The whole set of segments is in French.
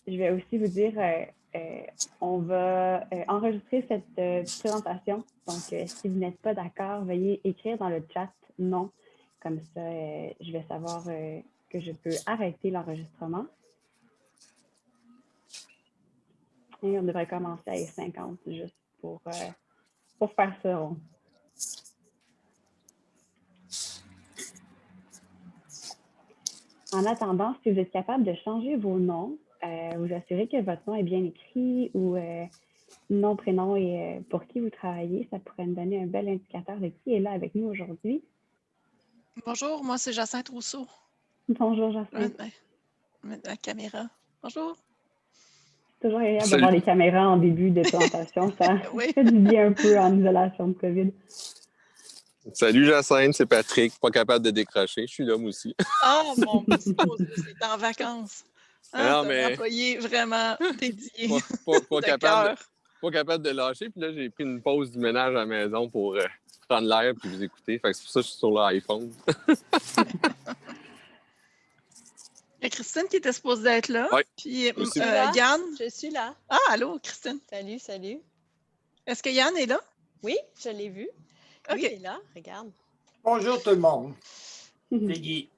Je vais aussi vous dire, on va enregistrer cette présentation. Donc, si vous n'êtes pas d'accord, veuillez écrire dans le chat non. Comme ça, je vais savoir que je peux arrêter l'enregistrement. Et on devrait commencer à 50 juste pour faire ce rond. En attendant, si vous êtes capable de changer vos noms, vous assurez que votre nom est bien écrit ou nom, prénom et pour qui vous travaillez, ça pourrait me donner un bel indicateur de qui est là avec nous aujourd'hui. Bonjour, moi c'est Jacinthe Rousseau. Bonjour, Jacinthe. La caméra. Bonjour. C'est toujours agréable d'avoir les caméras en début de présentation. Ça Oui. fait du bien un peu en isolation de COVID. Salut Jacinthe, c'est Patrick, pas capable de décrocher. Je suis là moi aussi. Ah, mon petit posé, c'est en vacances. Non, mais... un employé vraiment dédié. Pas capable de lâcher. Puis là, j'ai pris une pause du ménage à la maison pour prendre l'air puis vous écouter. Fait que c'est pour ça que je suis sur l'iPhone. Il y a Christine qui était supposée être là. Oui. Puis Yann. Je suis là. Ah, allô, Christine. Salut, salut. Est-ce que Yann est là? Oui, je l'ai vu. OK. Oui, il est là, regarde. Bonjour tout le monde. C'est Guy.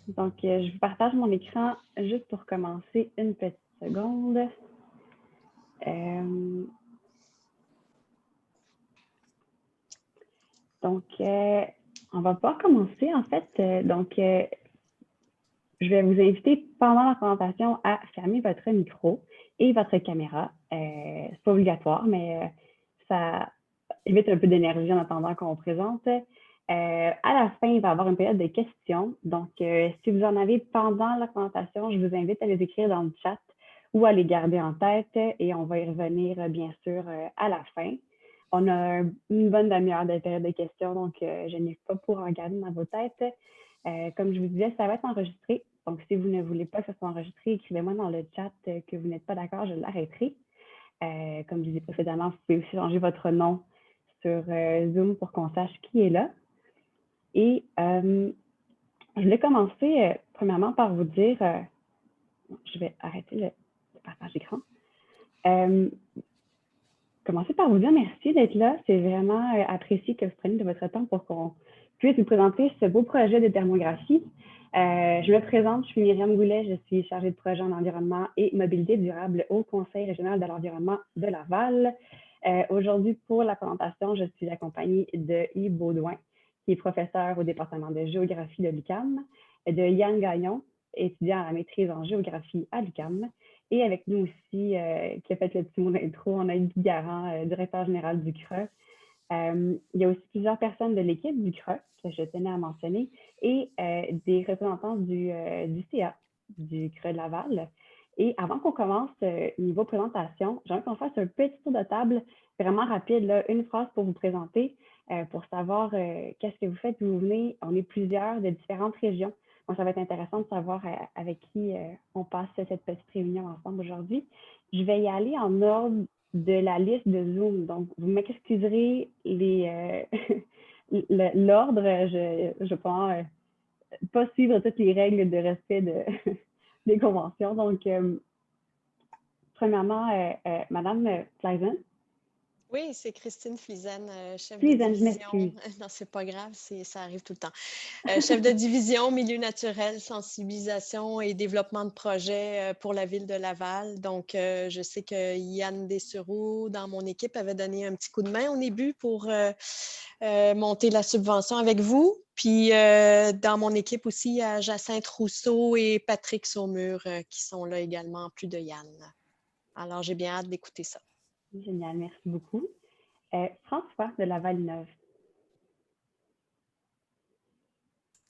Donc, je vous partage mon écran juste pour commencer une petite seconde. Donc, on va pouvoir commencer en fait. Je vais vous inviter pendant la présentation à fermer votre micro et votre caméra. C'est pas obligatoire, mais ça évite un peu d'énergie en attendant qu'on présente. À la fin, il va y avoir une période de questions. Donc, si vous en avez pendant la présentation, je vous invite à les écrire dans le chat ou à les garder en tête et on va y revenir, bien sûr, à la fin. On a une bonne demi-heure de période de questions, donc je n'ai pas pour en garder dans vos têtes. Comme je vous disais, ça va être enregistré. Donc, si vous ne voulez pas que ce soit enregistré, écrivez-moi dans le chat que vous n'êtes pas d'accord, je l'arrêterai. Comme je disais précédemment, vous pouvez aussi changer votre nom sur Zoom pour qu'on sache qui est là. Et je voulais commencer premièrement par vous dire, je vais arrêter le partage d'écran. Commencer par vous dire merci d'être là. C'est vraiment apprécié que vous preniez de votre temps pour qu'on puisse vous présenter ce beau projet de thermographie. Je me présente, je suis Myriam Goulet, je suis chargée de projet en environnement et mobilité durable au Conseil régional de l'environnement de Laval. Aujourd'hui, pour la présentation, je suis accompagnée de Yves Baudouin, qui est professeur au département de géographie de l'UQAM, de Yann Gagnon, étudiant à la maîtrise en géographie à l'UQAM, et avec nous aussi, qui a fait le petit mot d'intro, on a Guy Garand, directeur général du CRE. Il y a aussi plusieurs personnes de l'équipe du CRE, que je tenais à mentionner, et des représentants du CA, du CRE de Laval. Et avant qu'on commence niveau présentation, j'aimerais qu'on fasse un petit tour de table vraiment rapide, là, une phrase pour vous présenter, pour savoir qu'est-ce que vous faites, d'où vous venez. On est plusieurs de différentes régions. Donc, ça va être intéressant de savoir avec qui on passe cette petite réunion ensemble aujourd'hui. Je vais y aller en ordre de la liste de Zoom. Donc, vous m'excuserez l'ordre. Je pense pas suivre toutes les règles de respect des conventions. Donc, premièrement, Madame Pleasant. Oui, c'est Christine Flizen, chef Flizen, de division. je m'excuse. Non, c'est pas grave, ça arrive tout le temps. Chef de division, milieu naturel, sensibilisation et développement de projets pour la ville de Laval. Donc, je sais que Yann Dessureau, dans mon équipe, avait donné un petit coup de main au début pour monter la subvention avec vous. Puis, dans mon équipe aussi, il y a Jacinthe Rousseau et Patrick Saumur qui sont là également, en plus de Yann. Alors, j'ai bien hâte d'écouter ça. Génial, merci beaucoup. François de Laval-Neuve.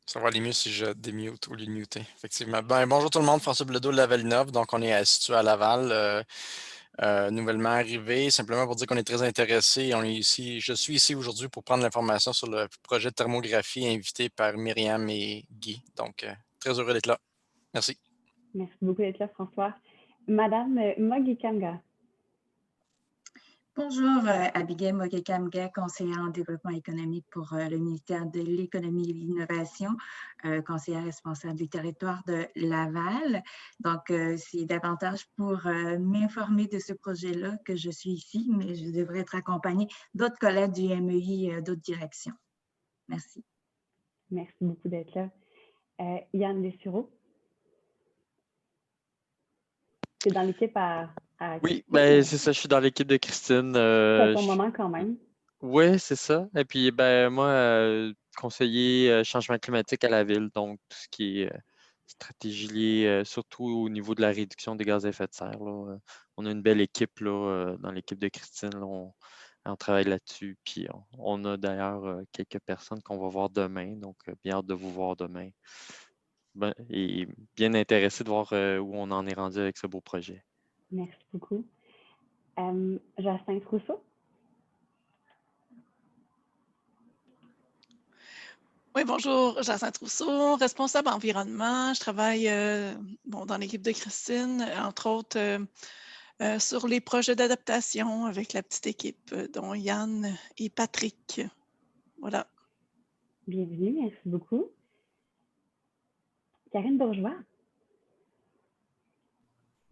Ça va aller mieux si je démute au lieu de muter, effectivement. Bonjour tout le monde, François Bledo de Laval-Neuve. Donc, on est situé à Laval, nouvellement arrivé. Simplement pour dire qu'on est très intéressé. Je suis ici aujourd'hui pour prendre l'information sur le projet de thermographie invité par Myriam et Guy. Donc, très heureux d'être là. Merci. Merci beaucoup d'être là, François. Madame Mogikanga. Bonjour, Abigail Moguekamga, conseillère en développement économique pour le ministère de l'Économie et de l'Innovation, conseillère responsable du territoire de Laval. Donc, c'est davantage pour m'informer de ce projet-là que je suis ici, mais je devrais être accompagnée d'autres collègues du MEI, d'autres directions. Merci. Merci beaucoup d'être là. Yann Dessureau? Tu es dans l'équipe à Oui, ben, c'est ça, je suis dans l'équipe de Christine. C'est ton moment quand même. Oui, c'est ça. Et puis, ben, moi, conseiller changement climatique à la ville, donc tout ce qui est stratégie liée, surtout au niveau de la réduction des gaz à effet de serre. Là. On a une belle équipe là, dans l'équipe de Christine. Là, on travaille là-dessus. Puis, on a d'ailleurs quelques personnes qu'on va voir demain. Donc, bien hâte de vous voir demain. Ben, et bien intéressé de voir où on en est rendu avec ce beau projet. Merci beaucoup. Jacinthe Rousseau? Oui, bonjour, Jacinthe Rousseau, responsable environnement. Je travaille dans l'équipe de Christine, entre autres sur les projets d'adaptation avec la petite équipe, dont Yann et Patrick. Voilà. Bienvenue, merci beaucoup. Karine Bourgeois?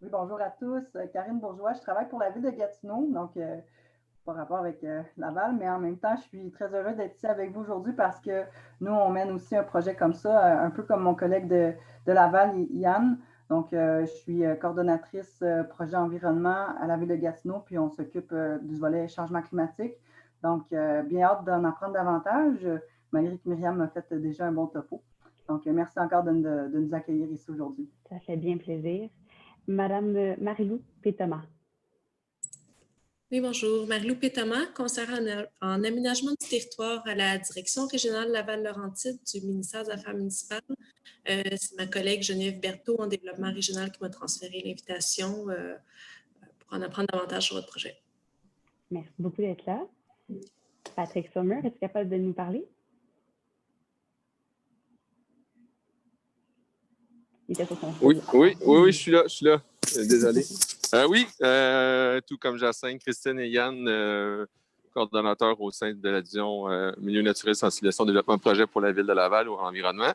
Oui, bonjour à tous. Karine Bourgeois, je travaille pour la ville de Gatineau, donc pas rapport avec Laval, mais en même temps, je suis très heureuse d'être ici avec vous aujourd'hui parce que nous, on mène aussi un projet comme ça, un peu comme mon collègue de Laval, Yann. Donc, je suis coordonnatrice projet environnement à la ville de Gatineau, puis on s'occupe du volet changement climatique. Donc, bien hâte d'en apprendre davantage, malgré que Myriam m'a fait déjà un bon topo. Donc, merci encore de nous accueillir ici aujourd'hui. Ça fait bien plaisir. Madame Marie-Lou Pétoma. Oui, bonjour. Marie-Lou Pétoma, conseillère en aménagement du territoire à la Direction régionale Laval-Laurentide du ministère des Affaires municipales. C'est ma collègue Geneviève Berthaud en développement régional qui m'a transféré l'invitation pour en apprendre davantage sur votre projet. Merci beaucoup d'être là. Patrick Sommer, es-tu capable de nous parler? Oui, je suis là. Désolé. Oui, tout comme Jacinthe, Christine et Yann, coordonnateurs au sein de la division Milieu naturel, sensibilisation, développement de projet pour la ville de Laval ou environnement.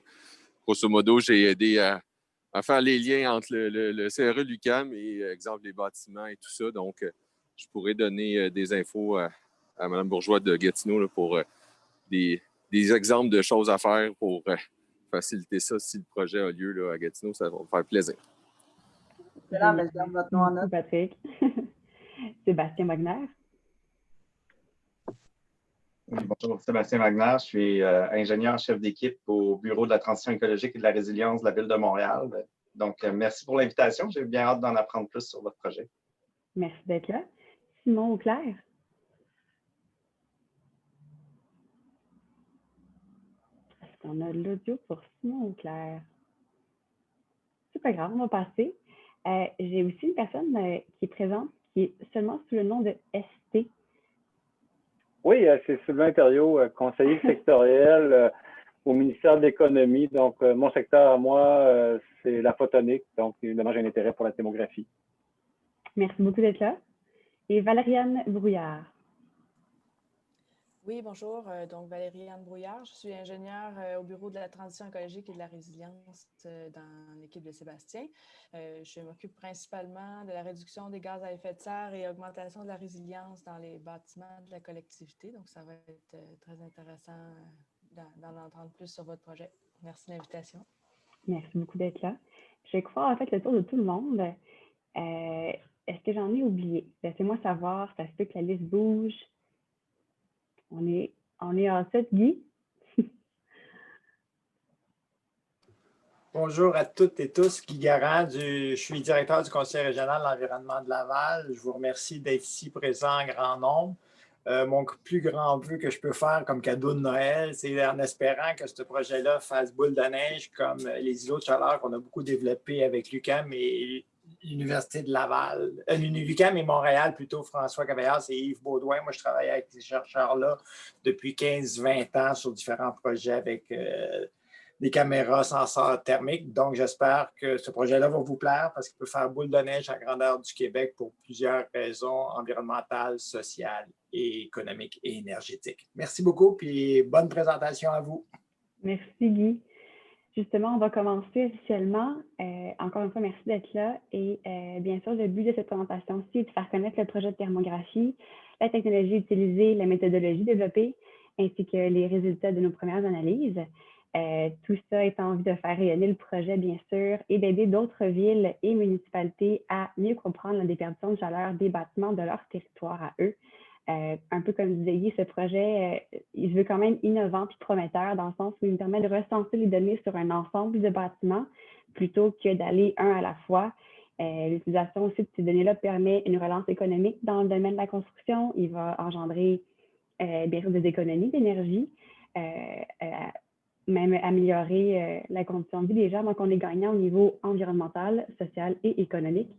Grosso modo, j'ai aidé à faire les liens entre le CRE l'UQAM et, exemple, les bâtiments et tout ça. Donc, je pourrais donner des infos à Mme Bourgeois de Gatineau là, pour des exemples de choses à faire pour faciliter ça. Si le projet a lieu là, à Gatineau, ça va me faire plaisir. Excellent, je garde votre nom en note. Patrick. Sébastien Wagner. Oui, bonjour, Sébastien Wagner. Je suis ingénieur chef d'équipe au Bureau de la transition écologique et de la résilience de la Ville de Montréal. Donc, merci pour l'invitation. J'ai bien hâte d'en apprendre plus sur votre projet. Merci d'être là. Simon Auclair. Est-ce qu'on a l'audio pour Simon Auclair? C'est pas grave, on va passer. J'ai aussi une personne qui est présente, qui est seulement sous le nom de ST. Oui, c'est Sylvain Thériault, conseiller sectoriel au ministère de l'Économie. Donc, mon secteur à moi, c'est la photonique. Donc, évidemment, j'ai un intérêt pour la thermographie. Merci beaucoup d'être là. Et Valériane Brouillard. Oui, bonjour. Donc, Valérie-Anne Brouillard. Je suis ingénieure au Bureau de la transition écologique et de la résilience dans l'équipe de Sébastien. Je m'occupe principalement de la réduction des gaz à effet de serre et augmentation de la résilience dans les bâtiments de la collectivité. Donc, ça va être très intéressant d'en entendre plus sur votre projet. Merci de l'invitation. Merci beaucoup d'être là. Je vais croire en fait le tour de tout le monde. Est-ce que j'en ai oublié? Laissez-moi savoir, ça se peut que la liste bouge. On est en 7, Guy. Bonjour à toutes et tous. Guy Garand, je suis directeur du Conseil régional de l'environnement de Laval. Je vous remercie d'être ici présent en grand nombre. Mon plus grand vœu que je peux faire comme cadeau de Noël, c'est en espérant que ce projet-là fasse boule de neige comme les îlots de chaleur qu'on a beaucoup développés avec l'UQAM et l'Université de Laval. L'UQAM et Montréal, plutôt François Cavaillard et Yves Baudouin. Moi, je travaille avec ces chercheurs-là depuis 15-20 ans sur différents projets avec des caméras sensors thermiques. Donc, j'espère que ce projet-là va vous plaire parce qu'il peut faire boule de neige à la grandeur du Québec pour plusieurs raisons environnementales, sociales, et économiques et énergétiques. Merci beaucoup, puis bonne présentation à vous. Merci, Guy. Justement, on va commencer officiellement. Encore une fois, merci d'être là. Et bien sûr, le but de cette présentation-ci est de faire connaître le projet de thermographie, la technologie utilisée, la méthodologie développée, ainsi que les résultats de nos premières analyses. Tout ça étant envie de faire rayonner le projet, bien sûr, et d'aider d'autres villes et municipalités à mieux comprendre la déperdition de chaleur des bâtiments de leur territoire à eux. Un peu comme disait Guy, ce projet, il se veut quand même innovant et prometteur dans le sens où il permet de recenser les données sur un ensemble de bâtiments plutôt que d'aller un à la fois. L'utilisation aussi de ces données-là permet une relance économique dans le domaine de la construction. Il va engendrer bien sûr des économies d'énergie, même améliorer la condition de vie des gens. Donc, on est gagnant au niveau environnemental, social et économique,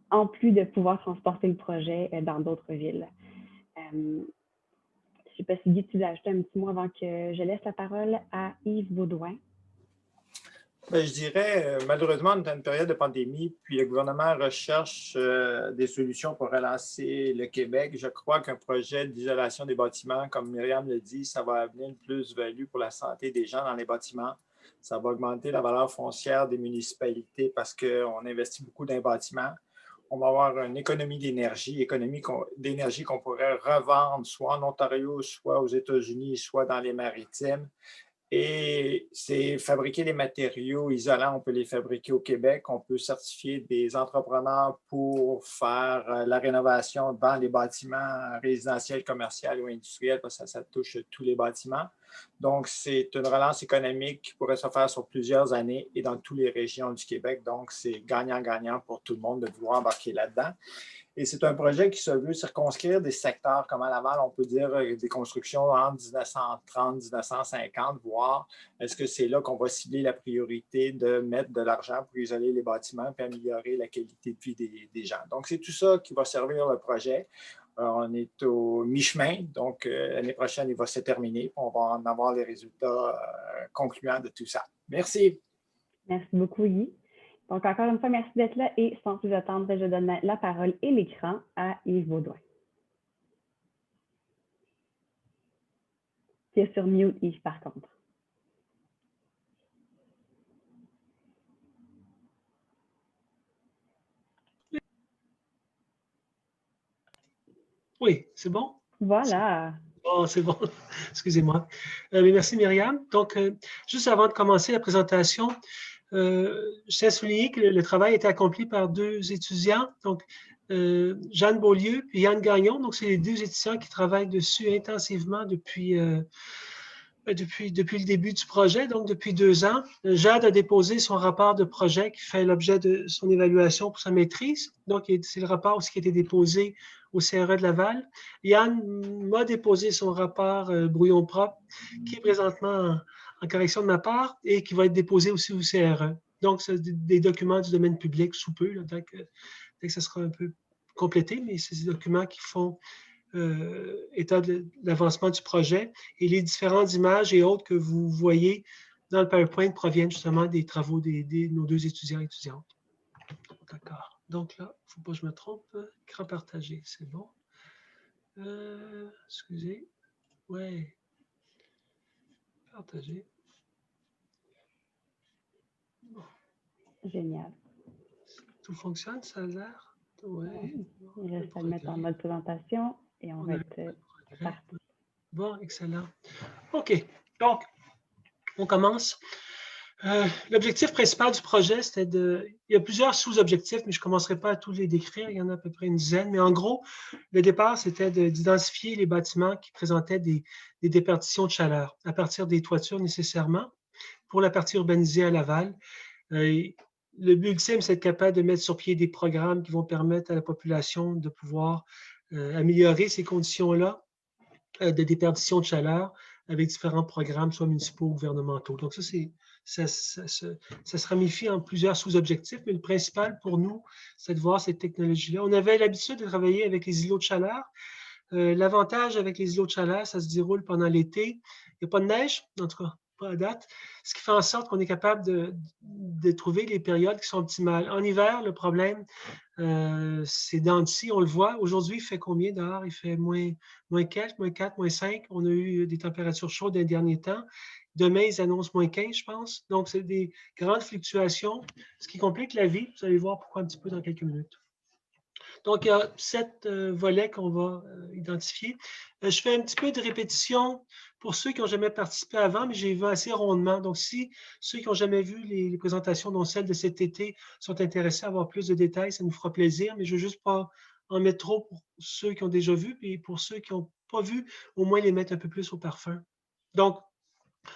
en plus de pouvoir transporter le projet dans d'autres villes. Je ne sais pas si Guy, tu veux ajouter un petit mot avant que je laisse la parole à Yves Baudouin. Bien, je dirais, malheureusement, on est dans une période de pandémie, puis le gouvernement recherche des solutions pour relancer le Québec. Je crois qu'un projet d'isolation des bâtiments, comme Myriam le dit, ça va amener une plus-value pour la santé des gens dans les bâtiments. Ça va augmenter la valeur foncière des municipalités parce qu'on investit beaucoup dans les bâtiments. On va avoir une économie d'énergie qu'on pourrait revendre soit en Ontario, soit aux États-Unis, soit dans les maritimes. Et c'est fabriquer des matériaux isolants, on peut les fabriquer au Québec. On peut certifier des entrepreneurs pour faire la rénovation dans les bâtiments résidentiels, commerciaux ou industriels, parce que ça touche tous les bâtiments. Donc, c'est une relance économique qui pourrait se faire sur plusieurs années et dans toutes les régions du Québec. Donc, c'est gagnant-gagnant pour tout le monde de vouloir embarquer là-dedans. Et c'est un projet qui se veut circonscrire des secteurs comme à Laval, on peut dire des constructions en 1930, 1950, voire est-ce que c'est là qu'on va cibler la priorité de mettre de l'argent pour isoler les bâtiments et améliorer la qualité de vie des gens. Donc, c'est tout ça qui va servir le projet. On est au mi-chemin, donc l'année prochaine, il va se terminer. On va en avoir les résultats concluants de tout ça. Merci. Merci beaucoup, Guy. Donc, encore une fois, merci d'être là et sans plus attendre, je donne la parole et l'écran à Yves Baudouin. Tu es sur mute, Yves, par contre. Oui, c'est bon? Voilà. Oh, c'est bon. Excusez-moi. Merci, Myriam. Donc, juste avant de commencer la présentation, je tiens à souligner que le travail a été accompli par deux étudiants, donc Jeanne Beaulieu et Yann Gagnon. Donc, c'est les deux étudiants qui travaillent dessus intensivement depuis le début du projet, donc depuis 2 ans. Jade a déposé son rapport de projet qui fait l'objet de son évaluation pour sa maîtrise. Donc, c'est le rapport aussi qui a été déposé au CRE de Laval. Yann m'a déposé son rapport brouillon propre, qui est présentement en correction de ma part et qui va être déposé aussi au CRE. Donc, c'est des documents du domaine public sous peu, là, dès que ça sera un peu complété, mais c'est des documents qui font état de l'avancement du projet. Et les différentes images et autres que vous voyez dans le PowerPoint proviennent justement des travaux de nos deux étudiants et étudiantes. D'accord. Donc là, il ne faut pas que je me trompe. Écran partagé, c'est bon. Excusez. Oui. Partagé. Bon. Génial. Tout fonctionne, ça a l'air? Oui. Il reste à le mettre en mode présentation et on va être parti. Bon, excellent. OK. Donc, on commence. L'objectif principal du projet, c'était il y a plusieurs sous-objectifs, mais je ne commencerai pas à tous les décrire. Il y en a à peu près une dizaine. Mais en gros, le départ, c'était d'identifier les bâtiments qui présentaient des déperditions de chaleur à partir des toitures nécessairement pour la partie urbanisée à Laval. Le but ultime, c'est d'être capable de mettre sur pied des programmes qui vont permettre à la population de pouvoir améliorer ces conditions-là de déperdition de chaleur avec différents programmes, soit municipaux ou gouvernementaux. Donc, ça se ramifie en plusieurs sous-objectifs, mais le principal pour nous, c'est de voir cette technologie-là. On avait l'habitude de travailler avec les îlots de chaleur. L'avantage avec les îlots de chaleur, ça se déroule pendant l'été. Il n'y a pas de neige, en tout cas, pas à date, ce qui fait en sorte qu'on est capable de trouver les périodes qui sont optimales. En hiver, le problème, c'est dans le ci, on le voit. Aujourd'hui, il fait combien dehors? Il fait moins 4, moins 4, moins 5. On a eu des températures chaudes les derniers temps. Demain, ils annoncent moins 15, je pense. Donc, c'est des grandes fluctuations, ce qui complique la vie. Vous allez voir pourquoi un petit peu dans quelques minutes. Donc, il y a 7 volets qu'on va identifier. Je fais un petit peu de répétition pour ceux qui n'ont jamais participé avant, mais j'ai vu assez rondement. Donc, si ceux qui n'ont jamais vu les présentations, dont celle de cet été, sont intéressés à avoir plus de détails, ça nous fera plaisir, mais je ne veux juste pas en mettre trop pour ceux qui ont déjà vu, et pour ceux qui n'ont pas vu, au moins les mettre un peu plus au parfum. Donc,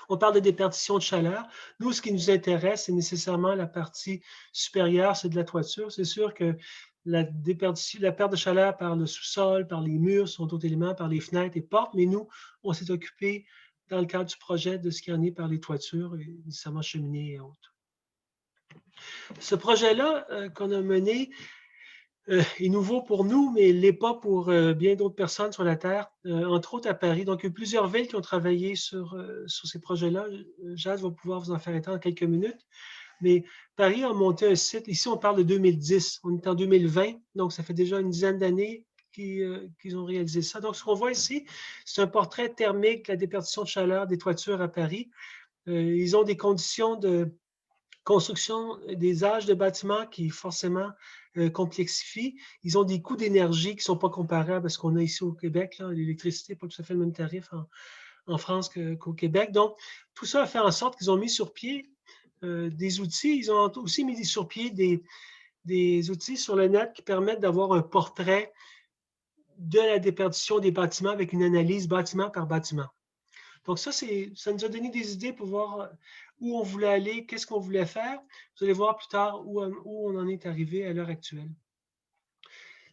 on parle de déperdition de chaleur. Nous, ce qui nous intéresse, c'est nécessairement la partie supérieure, c'est de la toiture. C'est sûr que la perte de chaleur par le sous-sol, par les murs, sont d'autres éléments, par les fenêtres et portes, mais nous, on s'est occupé, dans le cadre du projet, de ce qui en est par les toitures, et nécessairement cheminées et autres. Ce projet-là qu'on a mené est nouveau pour nous, mais il ne l'est pas pour bien d'autres personnes sur la Terre, entre autres à Paris. Donc, il y a plusieurs villes qui ont travaillé sur ces projets-là. Jade va pouvoir vous en faire état en quelques minutes. Mais Paris a monté un site. Ici, on parle de 2010. On est en 2020, donc ça fait déjà une dizaine d'années qu'ils ont réalisé ça. Donc, ce qu'on voit ici, c'est un portrait thermique de la déperdition de chaleur des toitures à Paris. Ils ont des conditions de construction des âges de bâtiments qui forcément complexifient. Ils ont des coûts d'énergie qui ne sont pas comparables à ce qu'on a ici au Québec. L'électricité n'est pas tout à fait le même tarif en France qu'au Québec. Donc, tout ça a fait en sorte qu'ils ont mis sur pied des outils. Ils ont aussi mis sur pied des outils sur le net qui permettent d'avoir un portrait de la déperdition des bâtiments avec une analyse bâtiment par bâtiment. Donc ça nous a donné des idées pour voir où on voulait aller, qu'est-ce qu'on voulait faire. Vous allez voir plus tard où on en est arrivé à l'heure actuelle.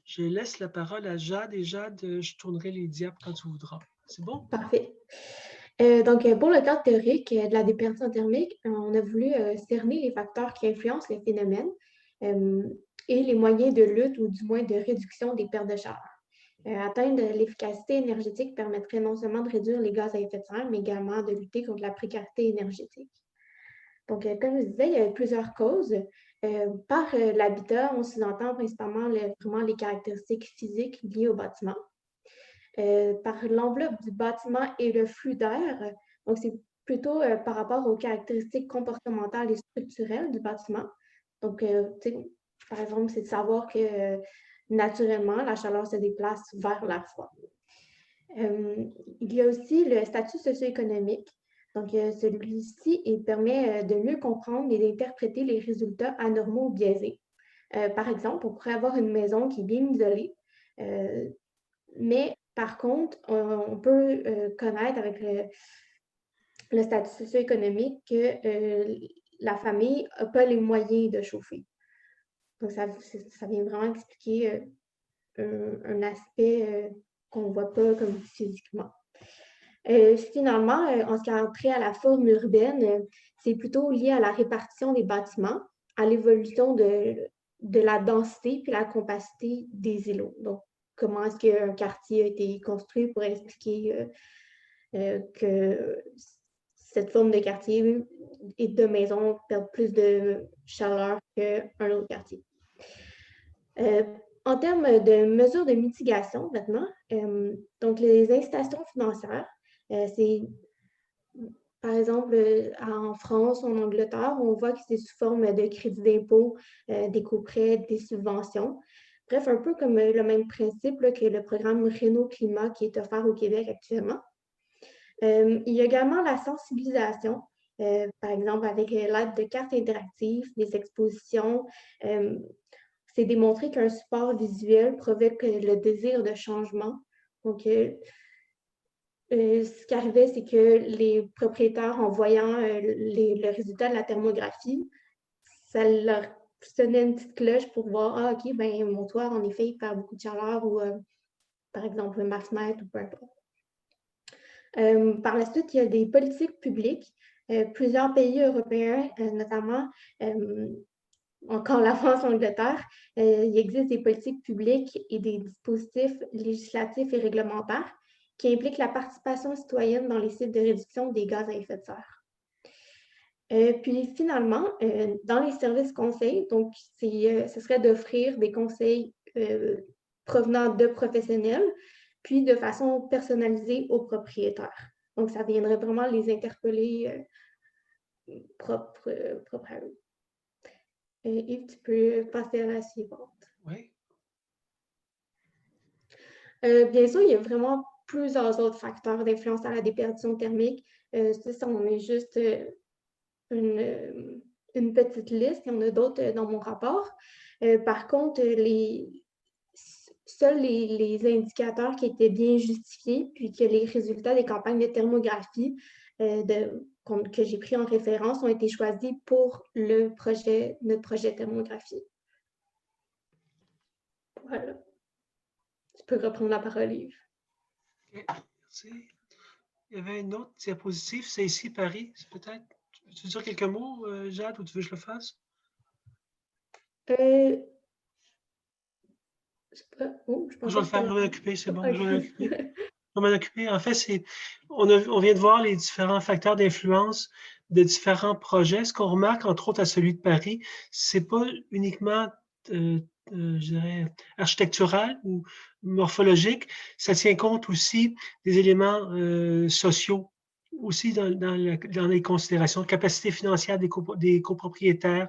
Je laisse la parole à Jade, et Jade, je tournerai les diapos quand tu voudras. C'est bon? Parfait. Donc, pour le cadre théorique de la déperdition thermique, on a voulu cerner les facteurs qui influencent le phénomène et les moyens de lutte ou du moins de réduction des pertes de chaleur. Atteindre l'efficacité énergétique permettrait non seulement de réduire les gaz à effet de serre, mais également de lutter contre la précarité énergétique. Donc, comme je disais, il y a plusieurs causes. Par l'habitat, on sous-entend principalement vraiment les caractéristiques physiques liées au bâtiment. Par l'enveloppe du bâtiment et le flux d'air. Donc, c'est plutôt par rapport aux caractéristiques comportementales et structurelles du bâtiment. Donc, par exemple, c'est de savoir que naturellement, la chaleur se déplace vers l'air froid. Il y a aussi le statut socio-économique. Donc, celui-ci permet de mieux comprendre et d'interpréter les résultats anormaux ou biaisés. Par exemple, on pourrait avoir une maison qui est bien isolée, mais par contre, on peut connaître avec le statut socio-économique que la famille n'a pas les moyens de chauffer. Donc, ça vient vraiment expliquer un aspect qu'on ne voit pas comme physiquement. Finalement, en ce qui a trait à la forme urbaine, c'est plutôt lié à la répartition des bâtiments, à l'évolution de la densité puis la compacité des îlots. Donc, comment est-ce qu'un quartier a été construit pour expliquer que cette forme de quartier et de maison perd plus de chaleur qu'un autre quartier. En termes de mesures de mitigation, maintenant, donc les incitations financières, c'est par exemple en France ou en Angleterre, on voit que c'est sous forme de crédit d'impôt, des coprêts, des subventions. Bref, un peu comme le même principe là, que le programme Réno Climat qui est offert au Québec actuellement. Il y a également la sensibilisation, par exemple avec l'aide de cartes interactives, des expositions. C'est démontré qu'un support visuel provoque le désir de changement. Donc, ce qui arrivait, c'est que les propriétaires, en voyant le résultat de la thermographie, ça leur sonnait une petite cloche pour voir, ah, OK, ben, mon toit, en effet, il perd beaucoup de chaleur ou, par exemple, ma fenêtre ou peu importe. Par la suite, il y a des politiques publiques. Plusieurs pays européens, notamment encore la France, l'Angleterre, il existe des politiques publiques et des dispositifs législatifs et réglementaires qui impliquent la participation citoyenne dans les sites de réduction des gaz à effet de serre. Puis finalement, dans les services conseils, donc ce serait d'offrir des conseils provenant de professionnels, puis de façon personnalisée aux propriétaires. Donc, ça viendrait vraiment les interpeller propre à eux. Yves, tu peux passer à la suivante. Oui. Bien sûr, il y a vraiment plusieurs autres facteurs d'influence à la déperdition thermique. Ça, on est juste une petite liste. Il y en a d'autres dans mon rapport. Par contre, seuls les indicateurs qui étaient bien justifiés, puis que les résultats des campagnes de thermographie que j'ai pris en référence ont été choisis pour notre projet de thermographie. Voilà. Tu peux reprendre la parole, Yves. Okay, merci. Il y avait une autre diapositive, c'est ici Paris, c'est peut-être. Tu veux dire quelques mots, Jade, ou tu veux que je le fasse? Je vais le faire, je vais m'en occuper, c'est bon, je vais m'en occuper. Je vais m'en occuper. En fait, on vient de voir les différents facteurs d'influence de différents projets. Ce qu'on remarque, entre autres, à celui de Paris, c'est pas uniquement, je dirais, architectural ou morphologique, ça tient compte aussi des éléments sociaux, aussi dans les considérations, capacité financière des copropriétaires,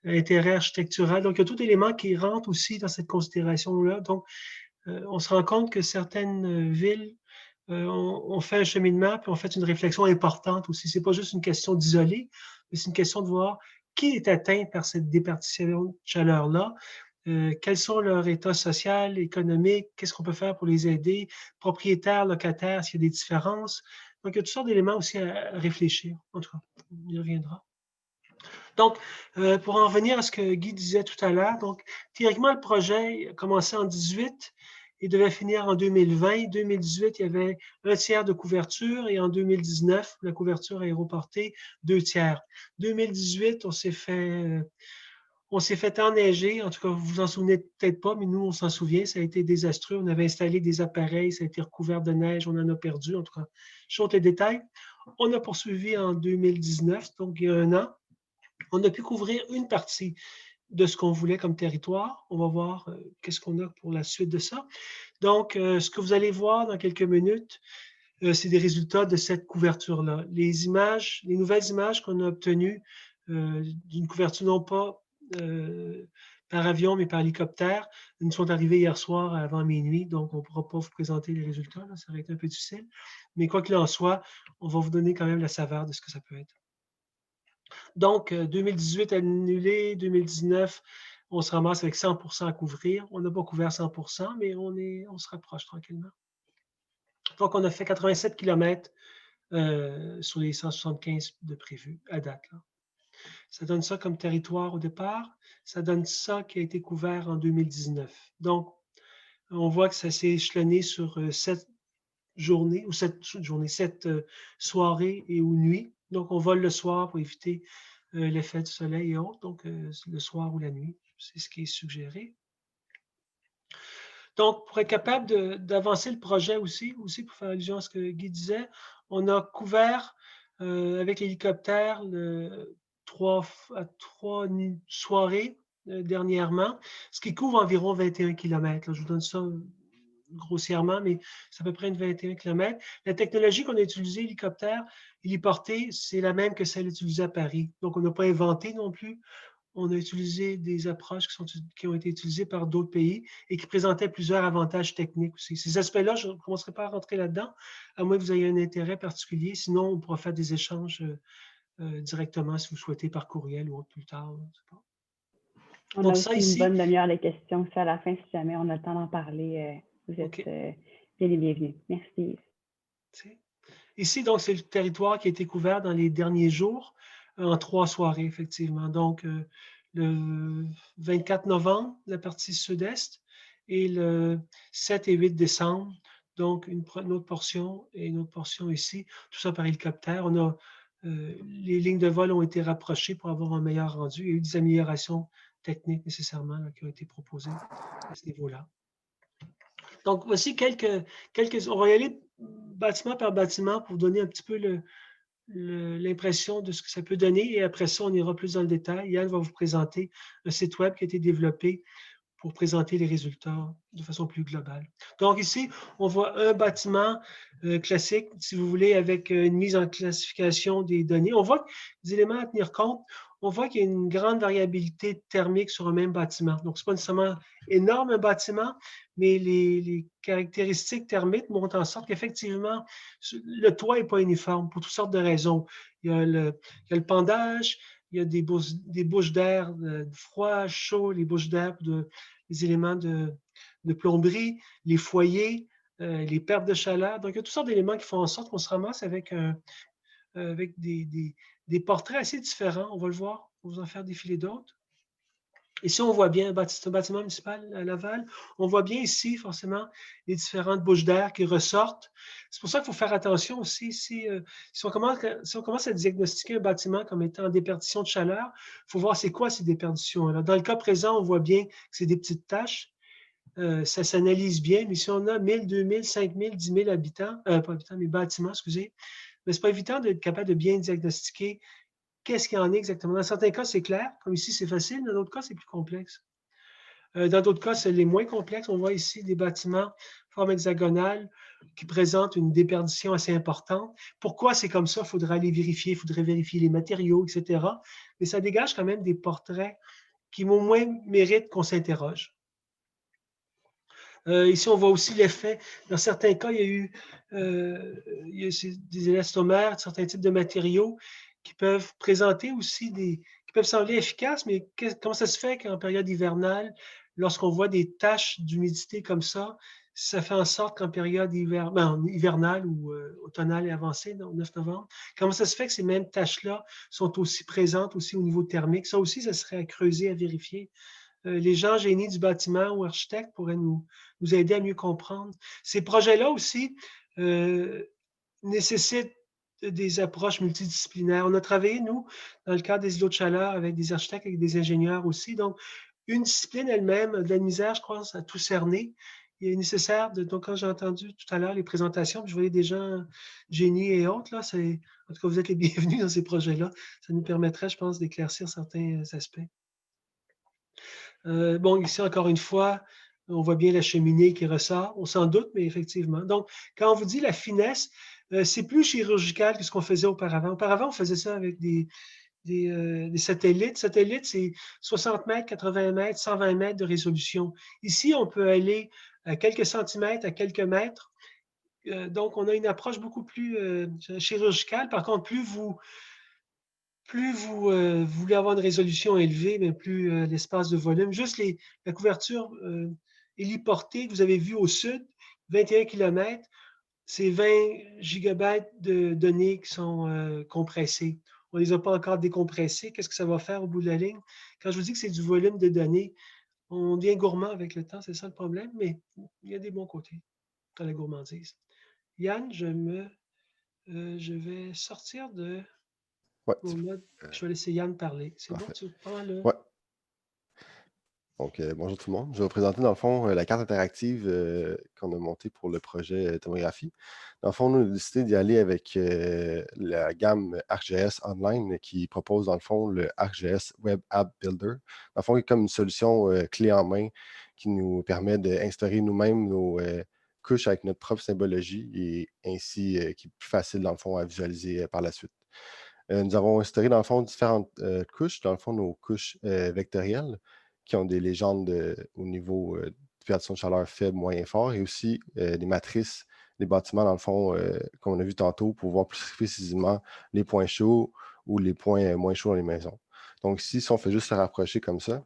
intérêt architectural. Donc, il y a tout élément qui rentre aussi dans cette considération-là. Donc, on se rend compte que certaines villes ont fait un cheminement puis ont fait une réflexion importante aussi. Ce n'est pas juste une question d'isoler, mais c'est une question de voir qui est atteint par cette déperdition de chaleur-là, quels sont leurs états social, économique, qu'est-ce qu'on peut faire pour les aider, propriétaires, locataires, s'il y a des différences. Donc, il y a toutes sortes d'éléments aussi à réfléchir. En tout cas, on y reviendra. Donc, pour en revenir à ce que Guy disait tout à l'heure, donc, théoriquement, le projet a commencé en 2018 et devait finir en 2020. 2018, il y avait 1/3 de couverture et en 2019, la couverture aéroportée, 2/3. 2018, on s'est fait enneiger. En tout cas, vous vous en souvenez peut-être pas, mais nous, on s'en souvient. Ça a été désastreux. On avait installé des appareils, ça a été recouvert de neige, on en a perdu. En tout cas, je saute les détails. On a poursuivi en 2019, donc il y a 1 an. On a pu couvrir une partie de ce qu'on voulait comme territoire. On va voir qu'est-ce qu'on a pour la suite de ça. Donc, ce que vous allez voir dans quelques minutes, c'est des résultats de cette couverture-là. Les images, les nouvelles images qu'on a obtenues d'une couverture non pas par avion, mais par hélicoptère, nous sont arrivées hier soir avant minuit, donc on ne pourra pas vous présenter les résultats, là, ça va être un peu difficile. Mais quoi qu'il en soit, on va vous donner quand même la saveur de ce que ça peut être. Donc, 2018 annulé, 2019, on se ramasse avec 100% à couvrir. On n'a pas couvert 100%, mais on se rapproche tranquillement. Donc, on a fait 87 km sur les 175 de prévus à date. Là. Ça donne ça comme territoire au départ. Ça donne ça qui a été couvert en 2019. Donc, on voit que ça s'est échelonné sur 7 journées, ou 7 soirées et ou nuits. Donc, on vole le soir pour éviter l'effet du soleil et autres, donc le soir ou la nuit, c'est ce qui est suggéré. Donc, pour être capable d'avancer le projet aussi pour faire allusion à ce que Guy disait, on a couvert avec l'hélicoptère 3 soirées dernièrement, ce qui couvre environ 21 km. Là, je vous donne ça grossièrement, mais c'est à peu près une 21 km. La technologie qu'on a utilisée, l'hélicoptère, héliporté, c'est la même que celle utilisée à Paris. Donc, on n'a pas inventé non plus. On a utilisé des approches qui ont été utilisées par d'autres pays et qui présentaient plusieurs avantages techniques aussi. Ces aspects-là, je ne commencerai pas à rentrer là-dedans, à moins que vous ayez un intérêt particulier. Sinon, on pourra faire des échanges directement si vous souhaitez par courriel ou autre plus tard. On a aussi une bonne demi-heure de questions à la fin, si jamais on a le temps d'en parler. Vous êtes bien les bienvenus. Merci. Ici, donc, c'est le territoire qui a été couvert dans les derniers jours, en 3 soirées, effectivement. Donc, le 24 novembre, la partie sud-est, et le 7 et 8 décembre, donc une autre portion et une autre portion ici, tout ça par hélicoptère. Les lignes de vol ont été rapprochées pour avoir un meilleur rendu. Il y a eu des améliorations techniques nécessairement là, qui ont été proposées à ce niveau-là. Donc, voici quelques. On va y aller bâtiment par bâtiment pour vous donner un petit peu l'impression de ce que ça peut donner et après ça, on ira plus dans le détail. Yann va vous présenter un site web qui a été développé pour présenter les résultats de façon plus globale. Donc ici, on voit un bâtiment classique, si vous voulez, avec une mise en classification des données. On voit des éléments à tenir compte. On voit qu'il y a une grande variabilité thermique sur un même bâtiment. Donc, ce n'est pas nécessairement énorme un bâtiment, mais les caractéristiques thermiques montrent en sorte qu'effectivement, le toit n'est pas uniforme pour toutes sortes de raisons. Il y a le pendage, il y a des bouches d'air froid, chaud, les bouches d'air les éléments de plomberie, les foyers, les pertes de chaleur. Donc, il y a toutes sortes d'éléments qui font en sorte qu'on se ramasse avec des portraits assez différents. On va le voir, on va vous en faire défiler d'autres. Ici, on voit bien un bâtiment municipal à Laval. On voit bien ici, forcément, les différentes bouches d'air qui ressortent. C'est pour ça qu'il faut faire attention aussi. Si on commence à diagnostiquer un bâtiment comme étant en déperdition de chaleur, il faut voir c'est quoi ces déperditions-là. Dans le cas présent, on voit bien que c'est des petites taches. Ça s'analyse bien, mais si on a 1000, 2000, 5000, 10 000 habitants, pas habitants, mais bâtiments, excusez, mais ce n'est pas évident d'être capable de bien diagnostiquer qu'est-ce qu'il y en est exactement. Dans certains cas, c'est clair, comme ici, c'est facile. Dans d'autres cas, c'est plus complexe. Dans d'autres cas, c'est les moins complexes. On voit ici des bâtiments forme hexagonale qui présentent une déperdition assez importante. Pourquoi c'est comme ça? Il faudra aller vérifier, il faudrait vérifier les matériaux, etc. Mais ça dégage quand même des portraits qui, au moins, méritent qu'on s'interroge. Ici, on voit aussi l'effet. Dans certains cas, il y a eu des élastomères, certains types de matériaux qui peuvent présenter aussi qui peuvent sembler efficaces, mais comment ça se fait qu'en période hivernale, lorsqu'on voit des taches d'humidité comme ça fait en sorte qu'en période hivernale ou automnale et avancée, au 9 novembre, comment ça se fait que ces mêmes taches-là sont aussi présentes aussi au niveau thermique? Ça aussi, ça serait à creuser, à vérifier. Les gens génies du bâtiment ou architectes pourraient nous aider à mieux comprendre. Ces projets-là aussi nécessitent des approches multidisciplinaires. On a travaillé, nous, dans le cadre des îlots de chaleur, avec des architectes, avec des ingénieurs aussi. Donc, une discipline elle-même, de la misère, je crois, à tout cerner. Il est nécessaire, donc quand j'ai entendu tout à l'heure les présentations, je voyais des gens génies et autres, là, en tout cas, vous êtes les bienvenus dans ces projets-là. Ça nous permettrait, je pense, d'éclaircir certains aspects. Bon, ici, encore une fois, on voit bien la cheminée qui ressort. On s'en doute, mais effectivement. Donc, quand on vous dit la finesse, c'est plus chirurgical que ce qu'on faisait auparavant. Auparavant, on faisait ça avec des satellites. Satellites, c'est 60 mètres, 80 mètres, 120 mètres de résolution. Ici, on peut aller à quelques centimètres, à quelques mètres. Donc, on a une approche beaucoup plus chirurgicale. Par contre, plus vous voulez avoir une résolution élevée, mais plus l'espace de volume. Juste la couverture héliportée que vous avez vue au sud, 21 km, c'est 20 gigabytes de données qui sont compressées. On ne les a pas encore décompressées. Qu'est-ce que ça va faire au bout de la ligne? Quand je vous dis que c'est du volume de données, on devient gourmand avec le temps, c'est ça le problème, mais il y a des bons côtés dans la gourmandise. Yann, je vais sortir de... Ouais, je vais laisser Yann parler. C'est bon, tu prends le... Ouais. Donc, bonjour tout le monde. Je vais vous présenter, dans le fond, la carte interactive qu'on a montée pour le projet tomographie. Dans le fond, nous avons décidé d'y aller avec la gamme ArcGIS Online qui propose, dans le fond, le ArcGIS Web App Builder. Dans le fond, c'est comme une solution clé en main qui nous permet d'instaurer nous-mêmes nos couches avec notre propre symbologie et ainsi qui est plus facile, dans le fond, à visualiser par la suite. Nous avons instauré, dans le fond, différentes couches, dans le fond, nos couches vectorielles qui ont des légendes au niveau de perdition de chaleur faible, moyen, fort, et aussi des matrices, des bâtiments, dans le fond, comme on a vu tantôt, pour voir plus précisément les points chauds ou les points moins chauds dans les maisons. Donc ici, si on fait juste se rapprocher comme ça,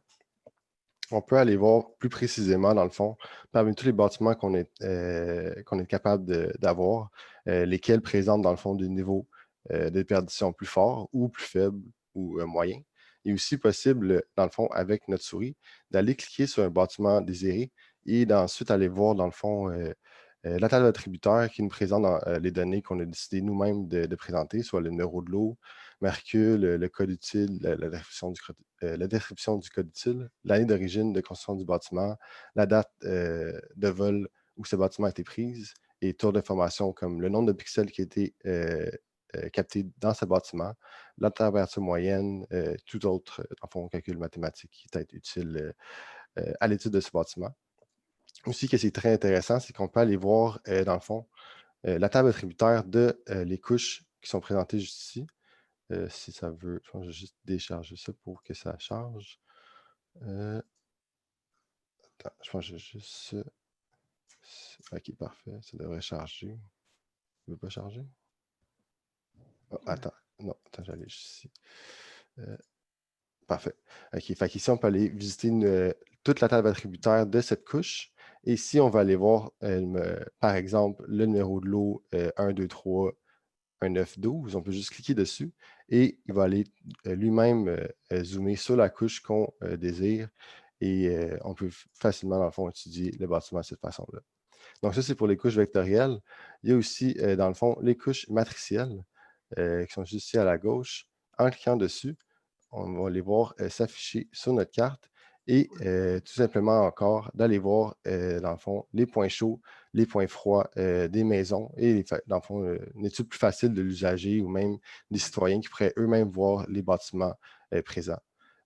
on peut aller voir plus précisément, dans le fond, parmi tous les bâtiments qu'on est capable d'avoir, lesquels présentent, dans le fond, des niveaux de perdition plus forts ou plus faibles ou moyens. Il est aussi possible, dans le fond, avec notre souris, d'aller cliquer sur un bâtiment désiré et d'ensuite aller voir, dans le fond, la table attributeur qui nous présente les données qu'on a décidé nous-mêmes de présenter, soit le numéro de l'eau, Mercure, le code utile, la description du code utile, l'année d'origine de construction du bâtiment, la date de vol où ce bâtiment a été pris et tour d'information comme le nombre de pixels qui a été capté dans ce bâtiment, la température moyenne, tout autre calcul mathématique qui peut être utile à l'étude de ce bâtiment. Aussi, ce qui est très intéressant, c'est qu'on peut aller voir, dans le fond, la table attributaire de les couches qui sont présentées juste ici. Si ça veut, je pense que je vais juste décharger ça pour que ça charge. Attends, je pense que j'ai juste... OK, parfait. Ça devrait charger. Il ne veut pas charger? Oh, attends. Non, attends, j'allais juste ici. Parfait. OK, fait qu'ici, on peut aller visiter toute la table attributaire de cette couche. Et ici, on va aller voir, par exemple, le numéro de lot 1, 2, 3, 1, 9, 12. On peut juste cliquer dessus et il va aller lui-même zoomer sur la couche qu'on désire et on peut facilement, dans le fond, étudier le bâtiment de cette façon-là. Donc, ça, c'est pour les couches vectorielles. Il y a aussi, dans le fond, les couches matricielles qui sont juste ici à la gauche. En cliquant dessus, on va les voir s'afficher sur notre carte et tout simplement encore d'aller voir, dans le fond, les points chauds, les points froids des maisons et, dans le fond, une étude plus facile de l'usager ou même des citoyens qui pourraient eux-mêmes voir les bâtiments présents.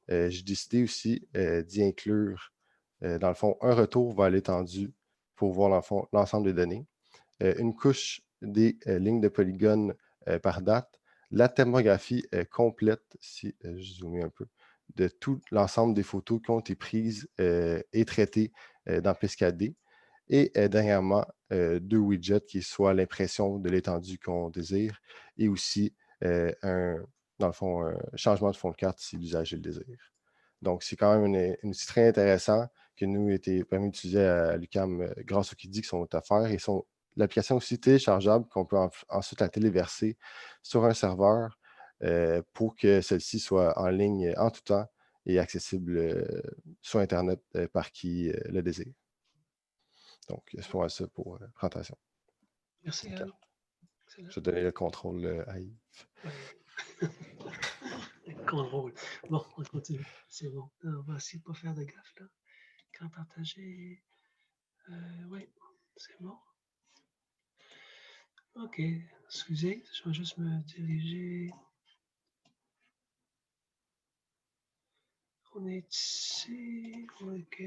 J'ai décidé aussi d'y inclure, dans le fond, un retour vers l'étendue pour voir, dans le fond, l'ensemble des données, une couche des lignes de polygones par date, la thermographie complète, si je zoome un peu, de tout l'ensemble des photos qui ont été prises et traitées dans Pescadé. Et dernièrement, 2 widgets qui soient l'impression de l'étendue qu'on désire et aussi, dans le fond, un changement de fond de carte si l'usager le désire. Donc, c'est quand même un outil très intéressant que nous a été permis d'utiliser à l'UQAM grâce aux Kiddy qui sont offerts et l'application aussi téléchargeable qu'on peut ensuite la téléverser sur un serveur pour que celle-ci soit en ligne en tout temps et accessible sur Internet par qui le désire. Donc, c'est pour ça pour la présentation. Merci, Anne. Excellent. Je vais donner le contrôle à Yves. Contrôle. Bon, on continue. C'est bon. On va essayer de ne pas faire de gaffe, là. Quand partager. Oui, c'est bon. OK. Excusez, je vais juste me diriger. On est ici. OK.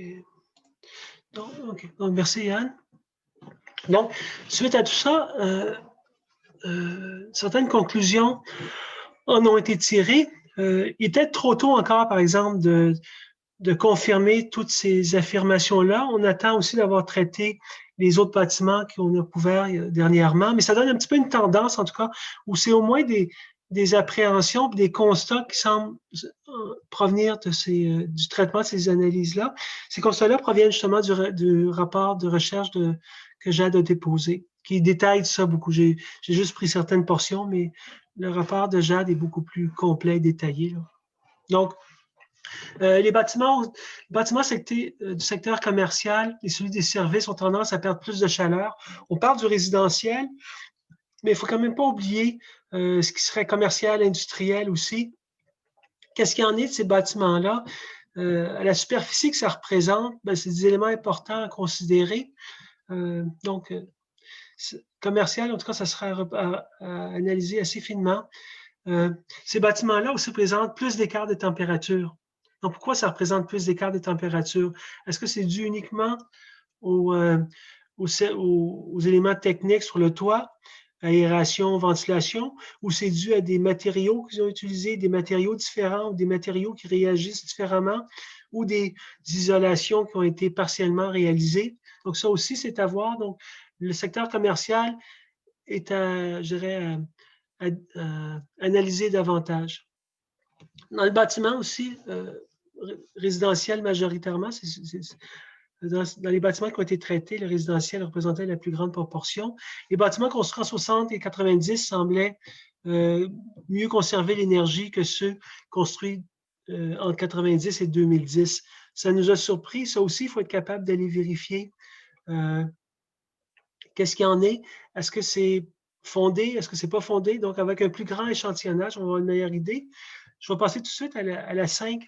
Donc, merci, Yann. Donc, suite à tout ça, certaines conclusions en ont été tirées. Il était trop tôt encore, par exemple, de confirmer toutes ces affirmations-là. On attend aussi d'avoir traité les autres bâtiments qu'on a couverts dernièrement, mais ça donne un petit peu une tendance, en tout cas, où c'est au moins des appréhensions, des constats qui semblent provenir du traitement de ces analyses-là. Ces constats-là proviennent justement du rapport de recherche que Jade a déposé, qui détaille ça beaucoup. J'ai juste pris certaines portions, mais le rapport de Jade est beaucoup plus complet et détaillé, là. Donc, les bâtiments du secteur commercial et celui des services ont tendance à perdre plus de chaleur. On parle du résidentiel, mais il ne faut quand même pas oublier ce qui serait commercial, industriel aussi. Qu'est-ce qu'il y en est de ces bâtiments-là? À la superficie que ça représente, c'est des éléments importants à considérer. Donc, commercial, en tout cas, ça sera à analyser assez finement. Ces bâtiments-là aussi présentent plus d'écart de température. Donc, pourquoi ça représente plus d'écart de température? Est-ce que c'est dû uniquement aux éléments techniques sur le toit, aération, ventilation, ou c'est dû à des matériaux qu'ils ont utilisés, des matériaux différents ou des matériaux qui réagissent différemment, ou des isolations qui ont été partiellement réalisées? Donc, ça aussi, c'est à voir. Donc, le secteur commercial est à analyser davantage. Dans le bâtiment aussi, résidentiel majoritairement, dans les bâtiments qui ont été traités, le résidentiel représentait la plus grande proportion. Les bâtiments construits en 60 et 90 semblaient mieux conserver l'énergie que ceux construits entre 90 et 2010. Ça nous a surpris. Ça aussi, il faut être capable d'aller vérifier qu'est-ce qu'il y en est. Est-ce que c'est fondé? Est-ce que ce n'est pas fondé? Donc, avec un plus grand échantillonnage, on va avoir une meilleure idée. Je vais passer tout de suite à la 5.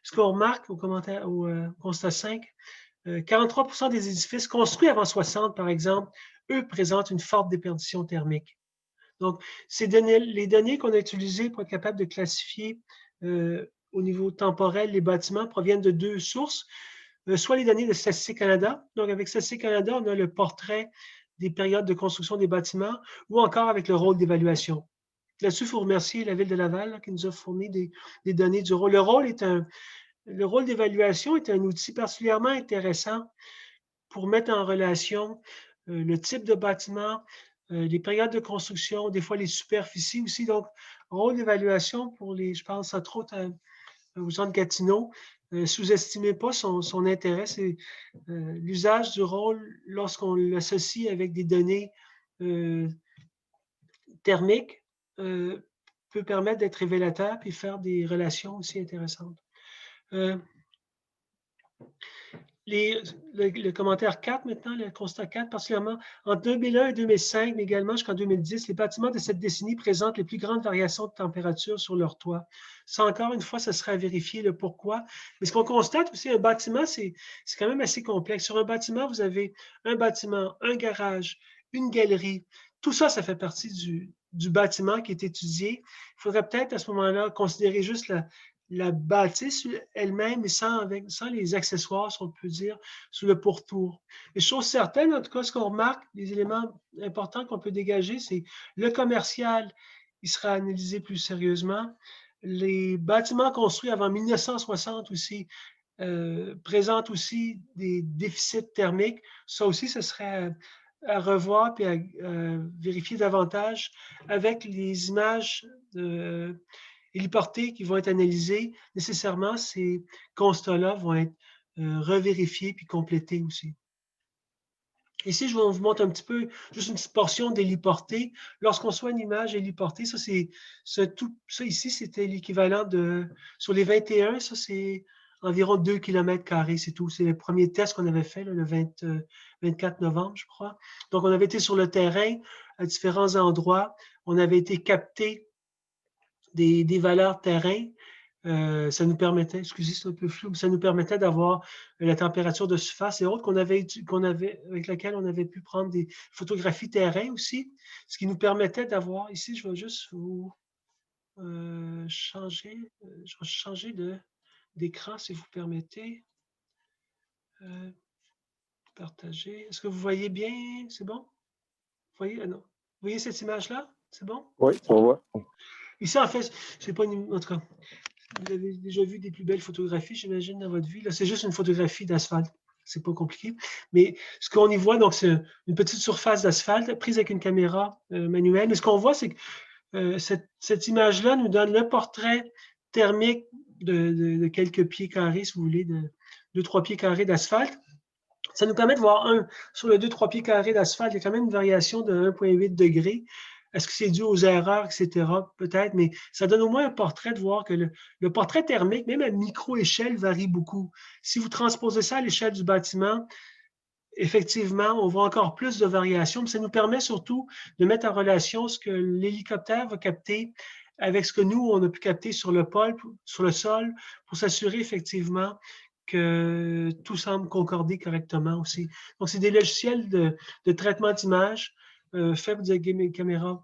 Ce qu'on remarque au constat 5, 43% des édifices construits avant 60, par exemple, eux, présentent une forte déperdition thermique. Donc, les données qu'on a utilisées pour être capable de classifier au niveau temporel les bâtiments proviennent de 2 sources. Soit les données de Statistique Canada. Donc, avec Statistique Canada, on a le portrait des périodes de construction des bâtiments ou encore avec le rôle d'évaluation. Là-dessus, il faut remercier la Ville de Laval là, qui nous a fourni des données du rôle. Le rôle d'évaluation est un outil particulièrement intéressant pour mettre en relation le type de bâtiment, les périodes de construction, des fois les superficies aussi. Donc, rôle d'évaluation pour je pense entre autres aux gens de Gatineau, sous-estimez pas son intérêt. C'est l'usage du rôle lorsqu'on l'associe avec des données thermiques peut permettre d'être révélateur et faire des relations aussi intéressantes. Le commentaire 4 maintenant, le constat 4, particulièrement entre 2001 et 2005, mais également jusqu'en 2010, les bâtiments de cette décennie présentent les plus grandes variations de température sur leur toit. Ça, encore une fois, ça serait à vérifier le pourquoi. Mais ce qu'on constate aussi, un bâtiment, c'est quand même assez complexe. Sur un bâtiment, vous avez un bâtiment, un garage, une galerie. Tout ça, ça fait partie du bâtiment qui est étudié. Il faudrait peut-être à ce moment-là considérer juste la bâtisse elle-même, mais sans les accessoires, si on peut dire, sous le pourtour. Et chose certaine, en tout cas, ce qu'on remarque, les éléments importants qu'on peut dégager, c'est le commercial, il sera analysé plus sérieusement. Les bâtiments construits avant 1960 aussi présentent aussi des déficits thermiques. Ça aussi, ce serait à revoir et à vérifier davantage avec les images héliportées qui vont être analysées. Nécessairement, ces constats-là vont être revérifiés puis complétés aussi. Ici, je vous montre un petit peu, juste une petite portion d'héliportée. Lorsqu'on soit une image héliportée, ça ici, c'était l'équivalent sur les 21, ça c'est environ 2 km², c'est tout. C'est le premier test qu'on avait fait, là, le 24 novembre, je crois. Donc, on avait été sur le terrain à différents endroits. On avait été capter des valeurs terrain. Ça nous permettait, excusez, c'est un peu flou, mais ça nous permettait d'avoir la température de surface et autres avec laquelle on avait pu prendre des photographies terrain aussi, ce qui nous permettait d'avoir, ici, je vais juste vous changer d'écran, si vous permettez. Partager. Est-ce que vous voyez bien? C'est bon? Vous voyez? Non. Vous voyez cette image-là? C'est bon? Oui, on voit. Ici, en fait, je pas en tout cas, vous avez déjà vu des plus belles photographies, j'imagine, dans votre vie. Là, c'est juste une photographie d'asphalte. C'est pas compliqué. Mais ce qu'on y voit, donc, c'est une petite surface d'asphalte prise avec une caméra manuelle. Mais ce qu'on voit, c'est que cette image-là nous donne le portrait thermique de quelques pieds carrés, si vous voulez, de 2-3 pieds carrés d'asphalte. Ça nous permet de voir, sur le 2-3 pieds carrés d'asphalte, il y a quand même une variation de 1,8 degrés. Est-ce que c'est dû aux erreurs, etc.? Peut-être, mais ça donne au moins un portrait de voir que le portrait thermique, même à micro-échelle, varie beaucoup. Si vous transposez ça à l'échelle du bâtiment, effectivement, on voit encore plus de variations, mais ça nous permet surtout de mettre en relation ce que l'hélicoptère va capter avec ce que nous, on a pu capter sur le sol, pour s'assurer effectivement que tout semble concorder correctement aussi. Donc, c'est des logiciels de traitement d'image faits avec des caméras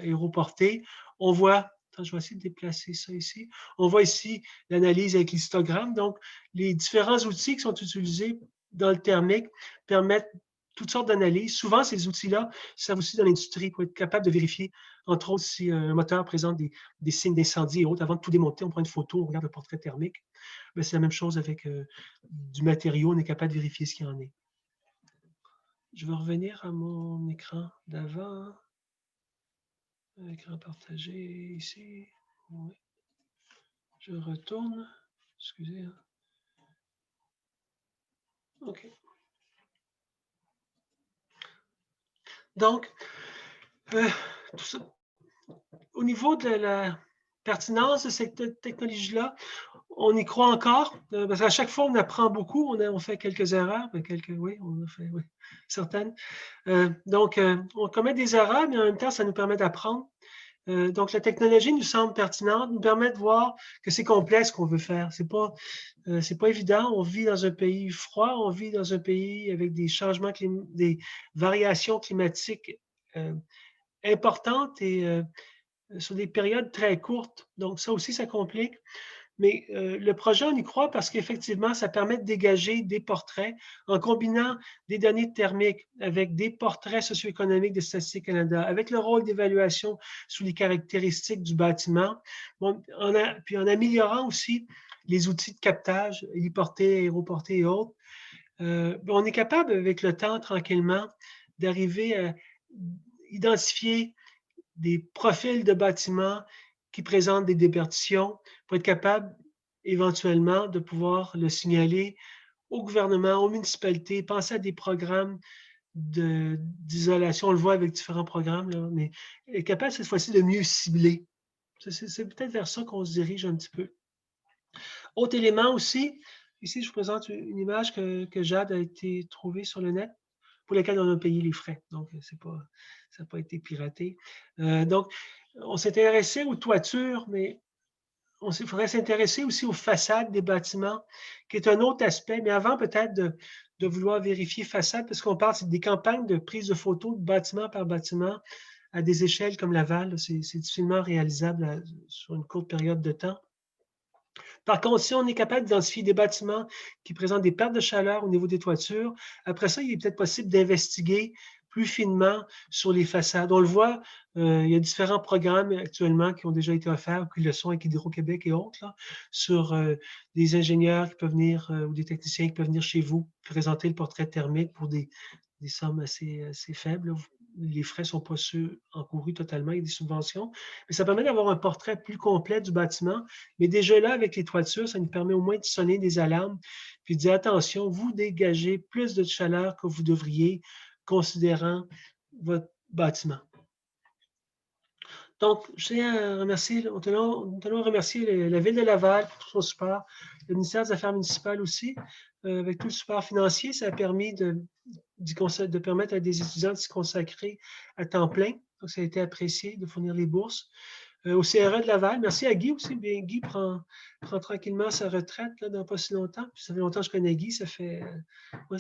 aéroportées. On voit, je vais essayer de déplacer ça ici. On voit ici l'analyse avec l'histogramme. Donc, les différents outils qui sont utilisés dans le thermique permettent toutes sortes d'analyses. Souvent, ces outils-là servent aussi dans l'industrie pour être capable de vérifier, entre autres, si un moteur présente des signes d'incendie et autres. Avant de tout démonter, on prend une photo, on regarde le portrait thermique. C'est la même chose avec du matériau, on est capable de vérifier ce qu'il y en est. Je vais revenir à mon écran d'avant. Écran partagé ici. Oui. Je retourne. Excusez. OK. Donc, tout ça, au niveau de la pertinence de cette technologie-là, on y croit encore, parce qu'à chaque fois, on apprend beaucoup, on fait quelques erreurs, oui, on a fait certaines. Donc, on commet des erreurs, mais en même temps, ça nous permet d'apprendre. Donc, la technologie nous semble pertinente, nous permet de voir que c'est complexe ce qu'on veut faire. C'est pas évident. On vit dans un pays froid, on vit dans un pays avec des changements, des variations climatiques importantes et sur des périodes très courtes. Donc, ça aussi, ça complique. Mais le projet, on y croit parce qu'effectivement, ça permet de dégager des portraits en combinant des données thermiques avec des portraits socio-économiques de Statistique Canada, avec le rôle d'évaluation sous les caractéristiques du bâtiment, puis en améliorant aussi les outils de captage, héliportés, aéroportés et autres. On est capable, avec le temps, tranquillement, d'arriver à identifier des profils de bâtiments qui présentent des déperditions pour être capable éventuellement de pouvoir le signaler au gouvernement, aux municipalités, penser à des programmes d'isolation. On le voit avec différents programmes, là, mais être capable cette fois-ci de mieux cibler. C'est peut-être vers ça qu'on se dirige un petit peu. Autre élément aussi, ici je vous présente une image que Jade a été trouvée sur le net, pour laquelle on a payé les frais. Donc, ça n'a pas été piraté. Donc, on s'est intéressé aux toitures, mais il faudrait s'intéresser aussi aux façades des bâtiments, qui est un autre aspect. Mais avant, peut-être, de vouloir vérifier façade, parce qu'on parle des campagnes de prise de photos de bâtiment par bâtiment à des échelles comme Laval. C'est difficilement réalisable sur une courte période de temps. Par contre, si on est capable d'identifier des bâtiments qui présentent des pertes de chaleur au niveau des toitures, après ça, il est peut-être possible d'investiguer plus finement sur les façades. On le voit, il y a différents programmes actuellement qui ont déjà été offerts, qui le sont avec Hydro-Québec et autres, là, sur des ingénieurs qui peuvent venir ou des techniciens qui peuvent venir chez vous présenter le portrait thermique pour des sommes assez faibles. Les frais ne sont pas encourus totalement, il y a des subventions, mais ça permet d'avoir un portrait plus complet du bâtiment. Mais déjà là, avec les toitures, ça nous permet au moins de sonner des alarmes, puis de dire attention, vous dégagez plus de chaleur que vous devriez, considérant votre bâtiment. Donc, je tiens à remercier, nous tenons à remercier la Ville de Laval pour tout son support, le ministère des Affaires municipales aussi, avec tout le support financier. Ça a permis de permettre à des étudiants de s'y consacrer à temps plein. Donc, ça a été apprécié de fournir les bourses. Au CRE de Laval, merci à Guy aussi. Bien, Guy prend tranquillement sa retraite là, dans pas si longtemps. Puis ça fait longtemps que je connais Guy, ça fait pas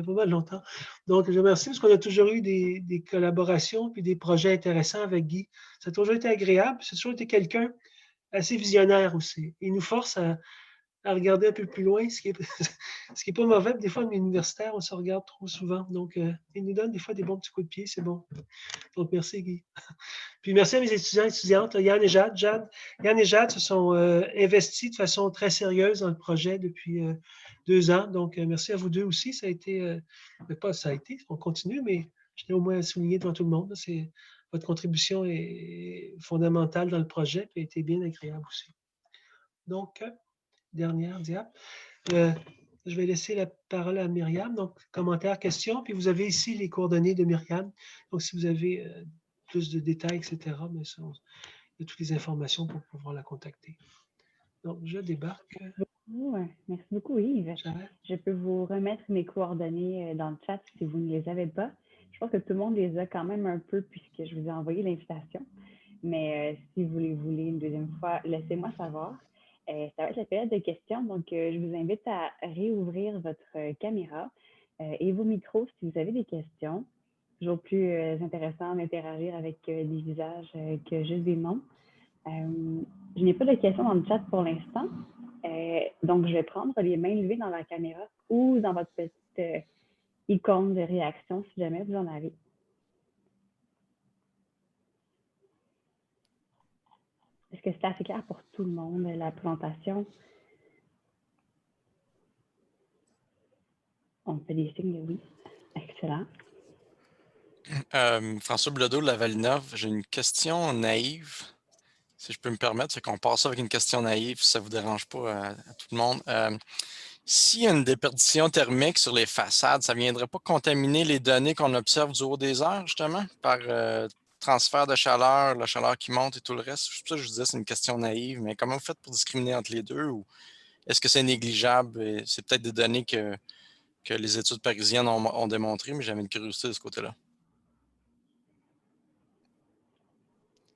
mal longtemps. Donc, je remercie parce qu'on a toujours eu des collaborations puis des projets intéressants avec Guy. Ça a toujours été agréable. C'est toujours été quelqu'un assez visionnaire aussi. Il nous force à regarder un peu plus loin, ce qui est pas mauvais. Des fois, en universitaire, on se regarde trop souvent. Donc, il nous donne des fois des bons petits coups de pied, c'est bon. Donc, merci, Guy. Puis, merci à mes étudiants et étudiantes, Yann et Jade. Yann et Jade se sont investis de façon très sérieuse dans le projet depuis 2 ans. Donc, merci à vous deux aussi. Ça a été, on continue, mais je tiens au moins à souligner devant tout le monde. Votre contribution est fondamentale dans le projet et a été bien agréable aussi. Donc, dernière diap. Je vais laisser la parole à Myriam. Donc, commentaires, questions. Puis vous avez ici les coordonnées de Myriam. Donc, si vous avez plus de détails, etc., mais ça, il y a toutes les informations pour pouvoir la contacter. Donc, je débarque. Merci beaucoup, Yves. Je peux vous remettre mes coordonnées dans le chat si vous ne les avez pas. Je pense que tout le monde les a quand même un peu puisque je vous ai envoyé l'invitation. Mais si vous les voulez une deuxième fois, laissez-moi savoir. Ça va être la période de questions, donc je vous invite à réouvrir votre caméra et vos micros si vous avez des questions. Toujours plus intéressant d'interagir avec des visages que juste des noms. Je n'ai pas de questions dans le chat pour l'instant, donc je vais prendre les mains levées dans la caméra ou dans votre petite icône de réaction si jamais vous en avez. Est-ce que c'est assez clair pour tout le monde, la présentation? On fait des signes de oui. Excellent. François Bledeau de la Valinov, j'ai une question naïve, si je peux me permettre. C'est qu'on passe avec une question naïve, si ça ne vous dérange pas à tout le monde. S'il y a une déperdition thermique sur les façades, ça ne viendrait pas contaminer les données qu'on observe du haut des heures, justement, par transfert de chaleur, la chaleur qui monte et tout le reste? C'est pour ça que je vous disais c'est une question naïve, mais comment vous faites pour discriminer entre les deux? Ou est-ce que c'est négligeable? C'est peut-être des données que les études parisiennes ont démontrées, mais j'avais une curiosité de ce côté-là.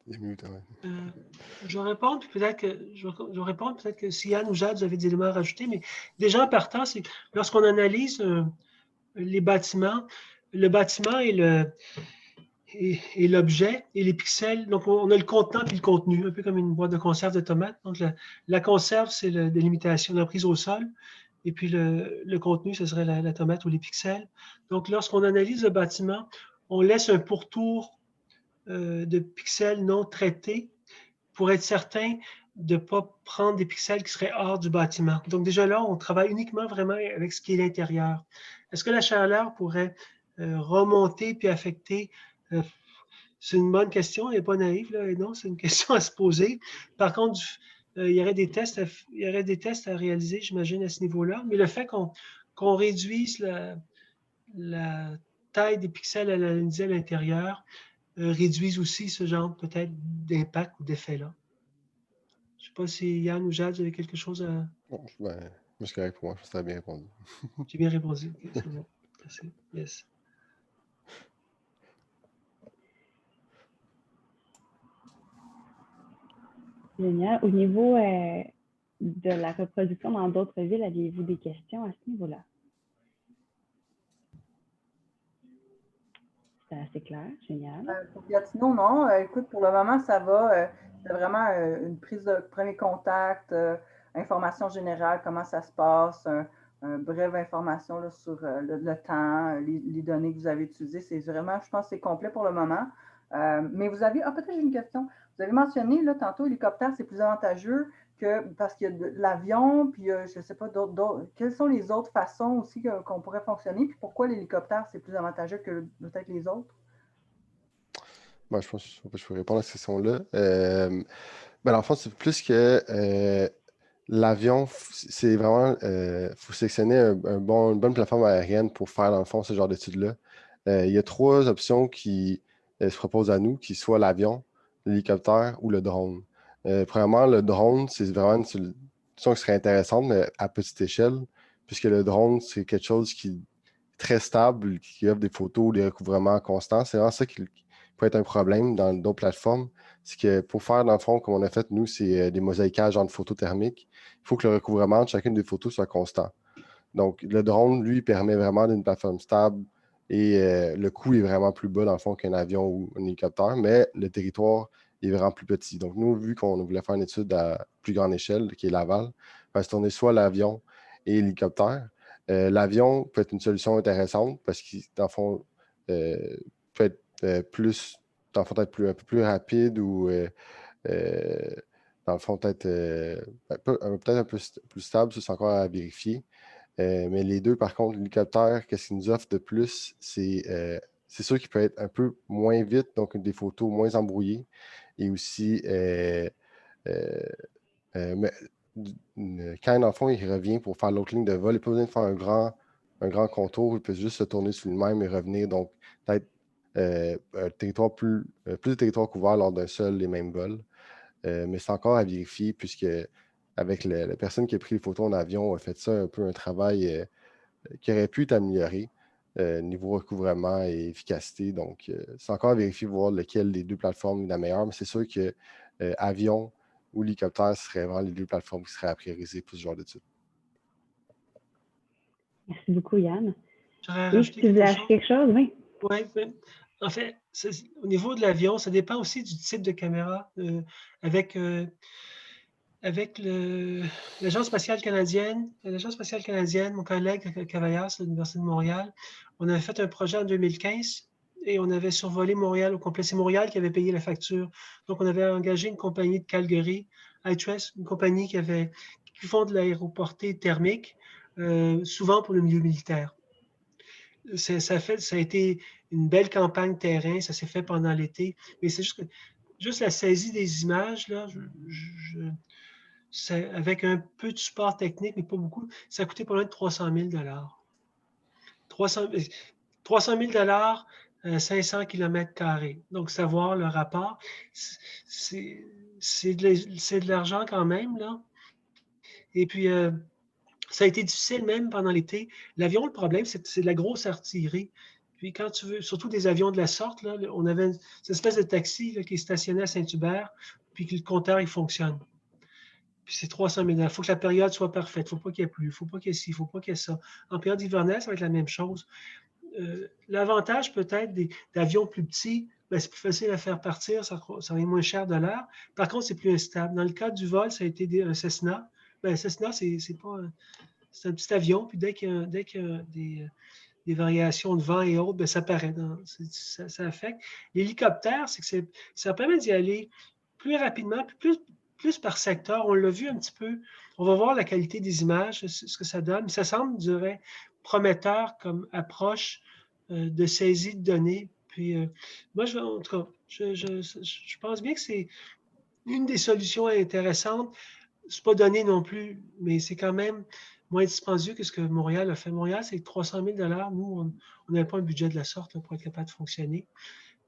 Je vais répondre, peut-être que si Yann ou Jade, vous avez des éléments à rajouter, mais déjà en partant, c'est lorsqu'on analyse les bâtiments, le bâtiment et et l'objet et les pixels. Donc, on a le contenant puis le contenu, un peu comme une boîte de conserve de tomates. Donc, la conserve, c'est la délimitation, la prise au sol. Et puis, le contenu, ce serait la tomate ou les pixels. Donc, lorsqu'on analyse le bâtiment, on laisse un pourtour de pixels non traités pour être certain de ne pas prendre des pixels qui seraient hors du bâtiment. Donc, déjà là, on travaille uniquement vraiment avec ce qui est l'intérieur. Est-ce que la chaleur pourrait remonter puis affecter? C'est une bonne question, elle n'est pas naïve, là, et non, c'est une question à se poser. Par contre, il y aurait des tests à réaliser, j'imagine, à ce niveau-là, mais le fait qu'on réduise la taille des pixels à analyser à l'intérieur réduise aussi ce genre peut-être d'impact ou d'effet-là. Je ne sais pas si Yann ou Jade, vous avez quelque chose à... Bon, ben, c'est correct pour moi, je t'ai bien répondu. J'ai bien répondu, okay, c'est bon. Merci. Yes. Génial. Au niveau de la reproduction dans d'autres villes, aviez-vous des questions à ce niveau-là? C'est assez clair, génial. Pour Gatineau, non. Écoute, pour le moment, ça va. C'est vraiment une prise de premier contact, information générale, comment ça se passe, brève information là, sur le temps, les données que vous avez utilisées. C'est vraiment, je pense, c'est complet pour le moment. Mais vous avez, peut-être j'ai une question. Vous avez mentionné, là, tantôt, l'hélicoptère, c'est plus avantageux parce qu'il y a de l'avion, puis je ne sais pas, quelles sont les autres façons aussi qu'on pourrait fonctionner, puis pourquoi l'hélicoptère, c'est plus avantageux que peut-être les autres? Ben, je pense que je peux répondre à cette question-là. Ben, dans le fond, c'est plus que l'avion, c'est vraiment, faut sélectionner une bonne plateforme aérienne pour faire, dans le fond, ce genre d'études-là. Il y a 3 options qui se proposent à nous, qui soient l'avion, l'hélicoptère ou le drone. Premièrement, le drone, c'est vraiment une solution qui serait intéressante, mais à petite échelle, puisque le drone, c'est quelque chose qui est très stable, qui offre des photos, des recouvrements constants. C'est vraiment ça qui peut être un problème dans d'autres plateformes. C'est que pour faire, dans le fond, comme on a fait, nous, c'est des mosaïquages en photo thermique. Il faut que le recouvrement de chacune des photos soit constant. Donc, le drone, lui, permet vraiment d'une plateforme stable et le coût est vraiment plus bas, dans le fond, qu'un avion ou un hélicoptère, mais le territoire est vraiment plus petit. Donc, nous, vu qu'on voulait faire une étude à plus grande échelle, qui est Laval, on va se tourner soit l'avion et l'hélicoptère. L'avion peut être une solution intéressante parce qu'il, dans le fond, peut être plus, dans le fond, peut-être un peu plus rapide ou dans le fond, peut-être un peu plus stable, ça c'est encore à vérifier. Mais les deux, par contre, l'hélicoptère, qu'est-ce qu'il nous offre de plus? C'est sûr qu'il peut être un peu moins vite, donc des photos moins embrouillées. Et aussi, mais, quand dans le fond, il revient pour faire l'autre ligne de vol, il n'a pas besoin de faire un grand contour, il peut juste se tourner sur lui-même et revenir. Donc, peut-être un territoire plus de territoire couvert lors d'un seul et même vol. Mais c'est encore à vérifier puisque avec la personne qui a pris les photos en avion, on a fait ça un peu un travail qui aurait pu être amélioré niveau recouvrement et efficacité. Donc, c'est encore à vérifier, voir lequel des deux plateformes est la meilleure. Mais c'est sûr que avion ou hélicoptère seraient vraiment les deux plateformes qui seraient à prioriser pour ce genre d'études. Merci beaucoup, Yann. J'aurais Et rajouté tu voulais ajouter quelque chose, oui? Oui, en fait, au niveau de l'avion, ça dépend aussi du type de caméra. Avec l'Agence spatiale canadienne, mon collègue Cavalias de l'Université de Montréal, on avait fait un projet en 2015 et on avait survolé Montréal au complet. C'est Montréal qui avait payé la facture. Donc, on avait engagé une compagnie de Calgary, iTress, une compagnie qui font de l'aéroportée thermique, souvent pour le milieu militaire. Ça a été une belle campagne terrain, ça s'est fait pendant l'été, mais c'est juste la saisie des images, là, avec un peu de support technique, mais pas beaucoup, ça a coûté pas loin de 300 000 300 000 500 km². Donc, savoir le rapport, c'est de l'argent quand même, là. Et puis, ça a été difficile même pendant l'été. L'avion, le problème, c'est de la grosse artillerie. Puis quand tu veux, surtout des avions de la sorte, là, on avait cette espèce de taxi là, qui est stationné à Saint-Hubert, puis que le compteur, il fonctionne. Puis c'est 300 000 $. Il faut que la période soit parfaite. Il ne faut pas qu'il y ait plu, il ne faut pas qu'il y ait ci, il ne faut pas qu'il y ait ça. En période hivernale, ça va être la même chose. L'avantage peut-être d'avions plus petits ben, c'est plus facile à faire partir, ça va moins cher de l'heure. Par contre, c'est plus instable. Dans le cas du vol, ça a été un Cessna. Ben, Cessna, c'est un petit avion, puis dès qu'il y a des variations de vent et autres, ben, ça paraît. Ça affecte. L'hélicoptère, c'est que ça permet d'y aller plus rapidement, plus par secteur. On l'a vu un petit peu. On va voir la qualité des images, ce que ça donne. Ça semble, je dirais, prometteur comme approche de saisie de données. Puis, moi, en tout cas, je pense bien que c'est une des solutions intéressantes. Ce n'est pas donné non plus, mais c'est quand même moins dispendieux que ce que Montréal a fait. Montréal, c'est 300 000 $. Nous, on n'avait pas un budget de la sorte là, pour être capable de fonctionner.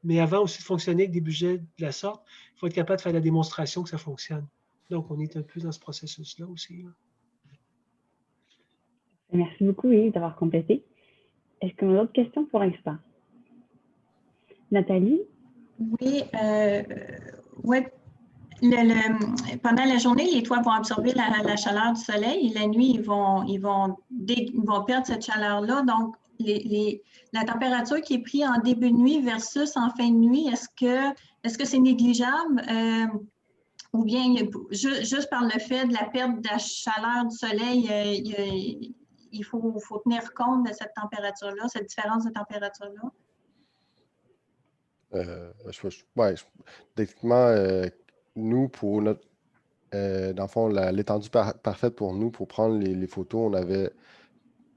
Mais avant aussi de fonctionner avec des budgets de la sorte, il faut être capable de faire la démonstration que ça fonctionne. Donc, on est un peu dans ce processus-là aussi. Là. Merci beaucoup, Yves, d'avoir complété. Est-ce qu'on a d'autres questions pour l'instant? Nathalie? Oui, pendant la journée, les toits vont absorber la chaleur du soleil et la nuit, ils vont perdre cette chaleur-là. Donc, la température qui est prise en début de nuit versus en fin de nuit, est-ce que c'est négligeable ou bien juste par le fait de la perte de la chaleur du soleil, il faut tenir compte de cette température-là, cette différence de température-là? Techniquement, nous, pour notre, dans le fond, l'étendue parfaite pour nous, pour prendre les photos,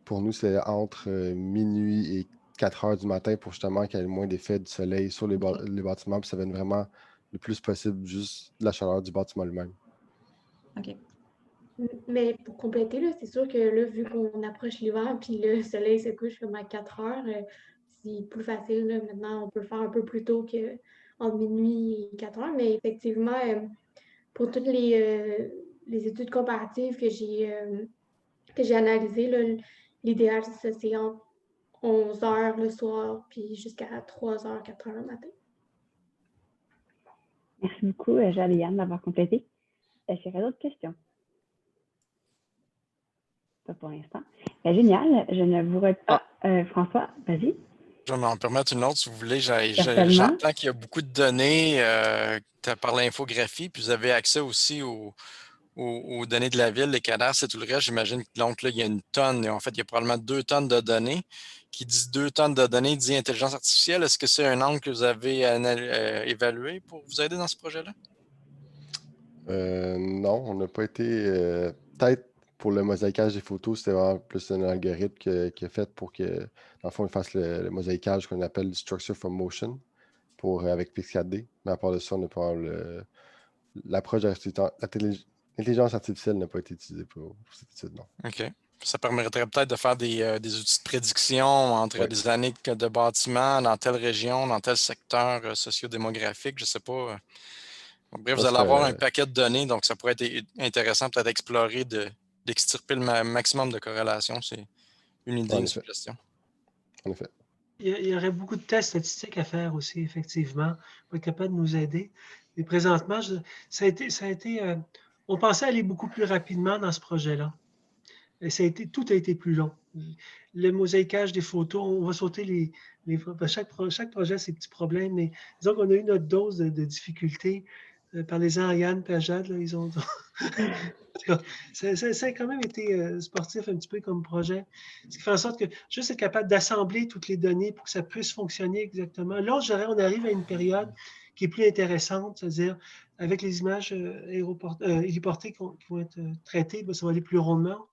pour nous, c'est entre minuit et 4 heures du matin pour justement qu'il y ait moins d'effet du soleil sur les bâtiments, puis ça vienne vraiment le plus possible juste de la chaleur du bâtiment lui-même. OK. Mais pour compléter, c'est sûr que là, vu qu'on approche l'hiver, puis le soleil se couche comme à 4 heures, c'est plus facile. Là. Maintenant, on peut le faire un peu plus tôt qu'entre minuit et 4 heures, mais effectivement, pour toutes les études comparatives que j'ai analysées, l'idéal, c'est entre 11 heures le soir, puis jusqu'à 3 heures, 4 heures le matin. Merci beaucoup, Jaliane, d'avoir complété. Est-ce qu'il y aurait d'autres questions? Pas pour l'instant. Génial, je ne vous retiens pas. François, vas-y. Je vais m'en permettre une autre si vous voulez. J'entends qu'il y a beaucoup de données par l'infographie, puis vous avez accès aussi aux données de la ville, les cadastres et tout le reste. J'imagine que donc là, il y a une tonne. En fait, il y a probablement 2 tonnes de données. Qui dit 2 tonnes de données dit intelligence artificielle. Est-ce que c'est un angle que vous avez évalué pour vous aider dans ce projet-là? Non, on n'a pas été. Peut-être pour le mosaïquage des photos, c'était vraiment plus un algorithme qui est fait pour que, dans le fond, il fasse le mosaïquage qu'on appelle le Structure from Motion avec Pix4D. Mais à part de ça, on n'a pas l'approche de l'intelligence artificielle n'a pas été utilisée pour cette étude, non. OK. Ça permettrait peut-être de faire des outils de prédiction entre les années de bâtiment, dans telle région, dans tel secteur socio-démographique, je ne sais pas. Bref, vous allez avoir un paquet de données, donc ça pourrait être intéressant peut-être d'explorer, d'extirper le maximum de corrélations. C'est une idée, une suggestion. En effet. Il y aurait beaucoup de tests statistiques à faire aussi, effectivement, pour être capable de nous aider. Mais présentement, ça a été on pensait aller beaucoup plus rapidement dans ce projet-là. Et tout a été plus long. Le mosaïquage des photos, on va sauter chaque projet a ses petits problèmes, mais disons qu'on a eu notre dose de difficultés. Parlez-en à Yann et à Jade, là, ils ont... ça a quand même été sportif un petit peu comme projet. Ce qui fait en sorte que juste être capable d'assembler toutes les données pour que ça puisse fonctionner exactement. Là, on arrive à une période qui est plus intéressante, c'est-à-dire avec les images héliportées qui vont être traitées, ça va aller plus rondement.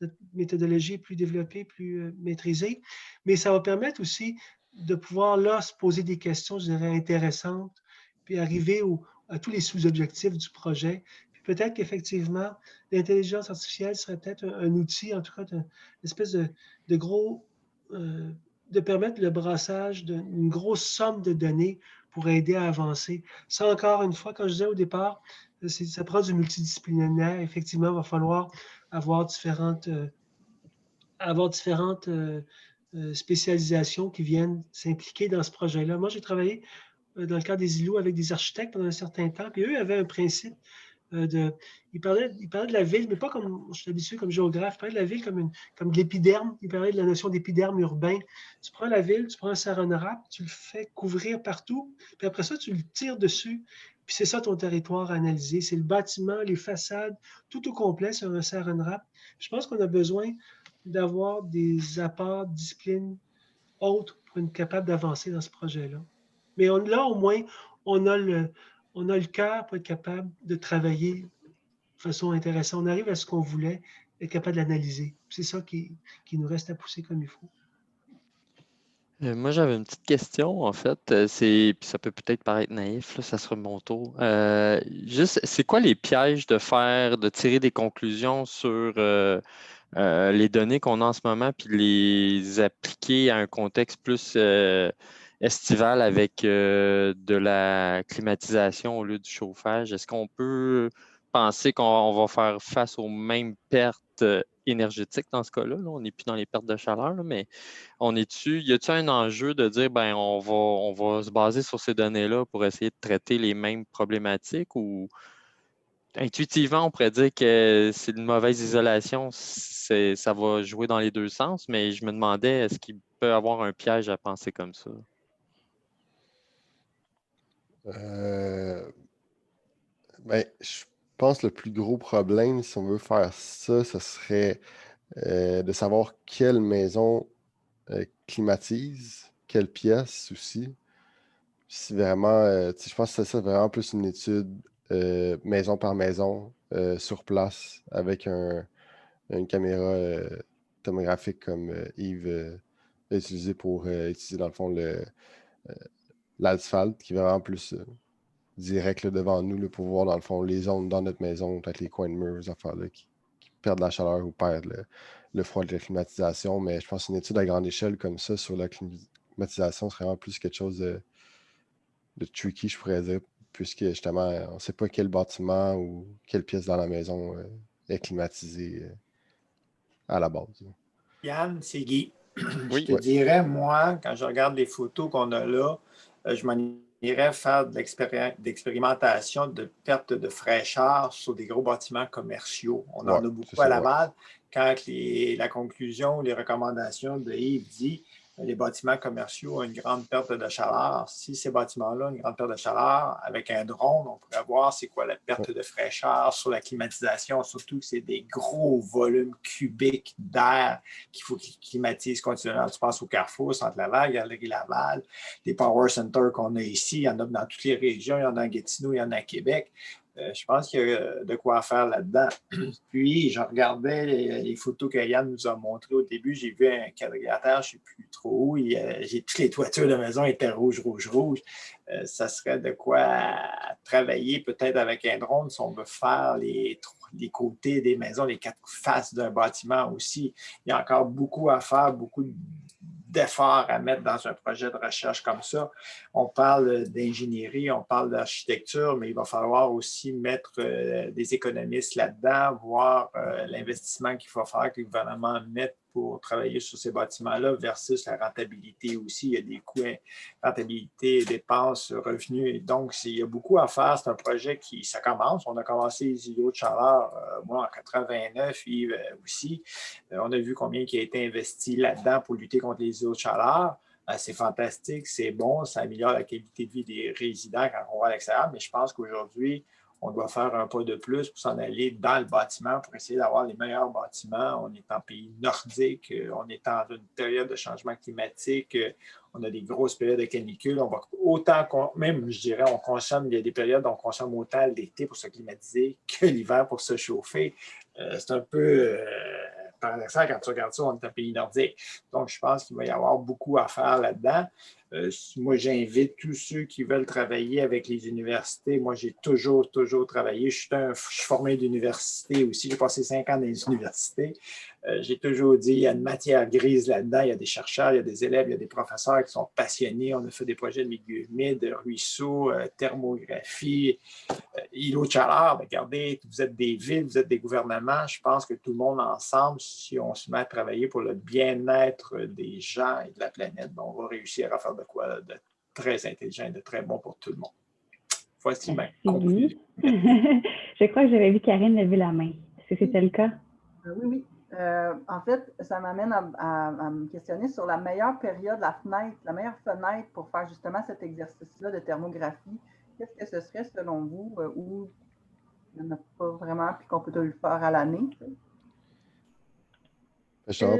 Notre méthodologie est plus développée, plus maîtrisée, mais ça va permettre aussi de pouvoir là se poser des questions, je dirais, intéressantes, puis arriver à tous les sous-objectifs du projet. Puis peut-être qu'effectivement, l'intelligence artificielle serait peut-être un outil, en tout cas, une espèce de gros, de permettre le brassage d'une grosse somme de données pour aider à avancer. Ça, encore une fois, comme je disais au départ, ça prend du multidisciplinaire. Effectivement, il va falloir avoir différentes spécialisations qui viennent s'impliquer dans ce projet-là. Moi, j'ai travaillé dans le cadre des îlots avec des architectes pendant un certain temps, puis eux avaient un principe Il parlait de la ville, mais pas comme, je suis habitué comme géographe, il parlait de la ville comme de l'épiderme. Il parlait de la notion d'épiderme urbain. Tu prends la ville, tu prends un saran wrap, tu le fais couvrir partout, puis après ça, tu le tires dessus. Puis c'est ça ton territoire à analyser. C'est le bâtiment, les façades, tout au complet sur un saran wrap. Je pense qu'on a besoin d'avoir des apports, disciplines autres pour être capable d'avancer dans ce projet-là. Mais là, au moins, on a le cœur pour être capable de travailler de façon intéressante. On arrive à ce qu'on voulait, être capable d'analyser. C'est ça qui nous reste à pousser comme il faut. Moi, j'avais une petite question, en fait. Puis ça peut peut-être paraître naïf, là, ça sera mon tour. Juste, c'est quoi les pièges de tirer des conclusions sur les données qu'on a en ce moment, puis les appliquer à un contexte plus estival avec de la climatisation au lieu du chauffage? Est-ce qu'on peut penser qu'on va faire face aux mêmes pertes énergétiques dans ce cas-là? On n'est plus dans les pertes de chaleur, là, mais y a-t-il un enjeu de dire ben on va se baser sur ces données-là pour essayer de traiter les mêmes problématiques, ou intuitivement, on pourrait dire que c'est une mauvaise isolation, ça va jouer dans les deux sens, mais je me demandais, est-ce qu'il peut y avoir un piège à penser comme ça? Je pense que le plus gros problème, si on veut faire ça, ce serait de savoir quelle maison climatise, quelle pièce aussi. Si vraiment, je pense que c'est vraiment plus une étude maison par maison sur place avec une caméra tomographique comme Yves a utilisé pour étudier dans le fond l'asphalte qui est vraiment plus direct là, devant nous là, pour voir dans le fond les zones dans notre maison, peut-être les coins de murs, ces affaires-là qui perdent la chaleur ou perdent le froid de la climatisation. Mais je pense qu'une étude à grande échelle comme ça sur la climatisation serait vraiment plus quelque chose de tricky, je pourrais dire, puisque justement, on ne sait pas quel bâtiment ou quelle pièce dans la maison est climatisée à la base. Yann, c'est Guy. Oui. Je te dirais, moi, quand je regarde les photos qu'on a là, je m'en irais faire de l'expérimentation de perte de fraîcheur sur des gros bâtiments commerciaux. On en a beaucoup à Laval. Quand la conclusion, les recommandations de Yves dit les bâtiments commerciaux ont une grande perte de chaleur. Si ces bâtiments-là ont une grande perte de chaleur, avec un drone, on pourrait voir c'est quoi la perte de fraîcheur sur la climatisation, surtout que c'est des gros volumes cubiques d'air qu'il faut qu'ils climatisent continuellement. Tu penses au Carrefour, Centre-Laval, Galerie-Laval, les Power Centers qu'on a ici, il y en a dans toutes les régions, il y en a à Gatineau, il y en a à Québec. Je pense qu'il y a de quoi faire là-dedans. Puis, je regardais les photos que Yann nous a montrées au début. J'ai vu un quadrilatère, je ne sais plus trop où. Toutes les toitures de la maison étaient rouges. Ça serait de quoi travailler peut-être avec un drone si on veut faire les côtés des maisons, les quatre faces d'un bâtiment aussi. Il y a encore beaucoup à faire, beaucoup d'efforts à mettre dans un projet de recherche comme ça. On parle d'ingénierie, on parle d'architecture, mais il va falloir aussi mettre des économistes là-dedans, voir l'investissement qu'il faut faire, que le gouvernement mette pour travailler sur ces bâtiments-là versus la rentabilité aussi. Il y a des coûts, rentabilité, dépenses, revenus. Donc, il y a beaucoup à faire. C'est un projet ça commence. On a commencé les îlots de chaleur, moi, en 89, Yves aussi. On a vu combien qui a été investi là-dedans pour lutter contre les îlots de chaleur. C'est fantastique, c'est bon, ça améliore la qualité de vie des résidents quand on va à l'extérieur, mais je pense qu'aujourd'hui, on doit faire un pas de plus pour s'en aller dans le bâtiment pour essayer d'avoir les meilleurs bâtiments. On est en pays nordique, on est dans une période de changement climatique, on a des grosses périodes de canicule. On va même, je dirais, il y a des périodes où on consomme autant l'été pour se climatiser que l'hiver pour se chauffer. C'est un peu paradoxal quand tu regardes ça, on est un pays nordique. Donc, je pense qu'il va y avoir beaucoup à faire là-dedans. Moi, j'invite tous ceux qui veulent travailler avec les universités. Moi, j'ai toujours travaillé. Je suis formé d'université aussi. J'ai passé 5 ans dans les universités. J'ai toujours dit, il y a une matière grise là-dedans. Il y a des chercheurs, il y a des élèves, il y a des professeurs qui sont passionnés. On a fait des projets de milieu humide, de ruisseaux, thermographie, îlots de chaleur. Regardez, vous êtes des villes, vous êtes des gouvernements. Je pense que tout le monde ensemble, si on se met à travailler pour le bien-être des gens et de la planète, on va réussir à faire de quoi de très intelligent et de très bon pour tout le monde. Voici ma conclusion. Je crois que j'avais vu Karine lever la main. Est-ce que c'était le cas? Oui. En fait, ça m'amène à me questionner sur la meilleure période, la meilleure fenêtre pour faire justement cet exercice-là de thermographie. Qu'est-ce que ce serait selon vous, où il n'y en a pas vraiment, puis qu'on peut le faire à l'année?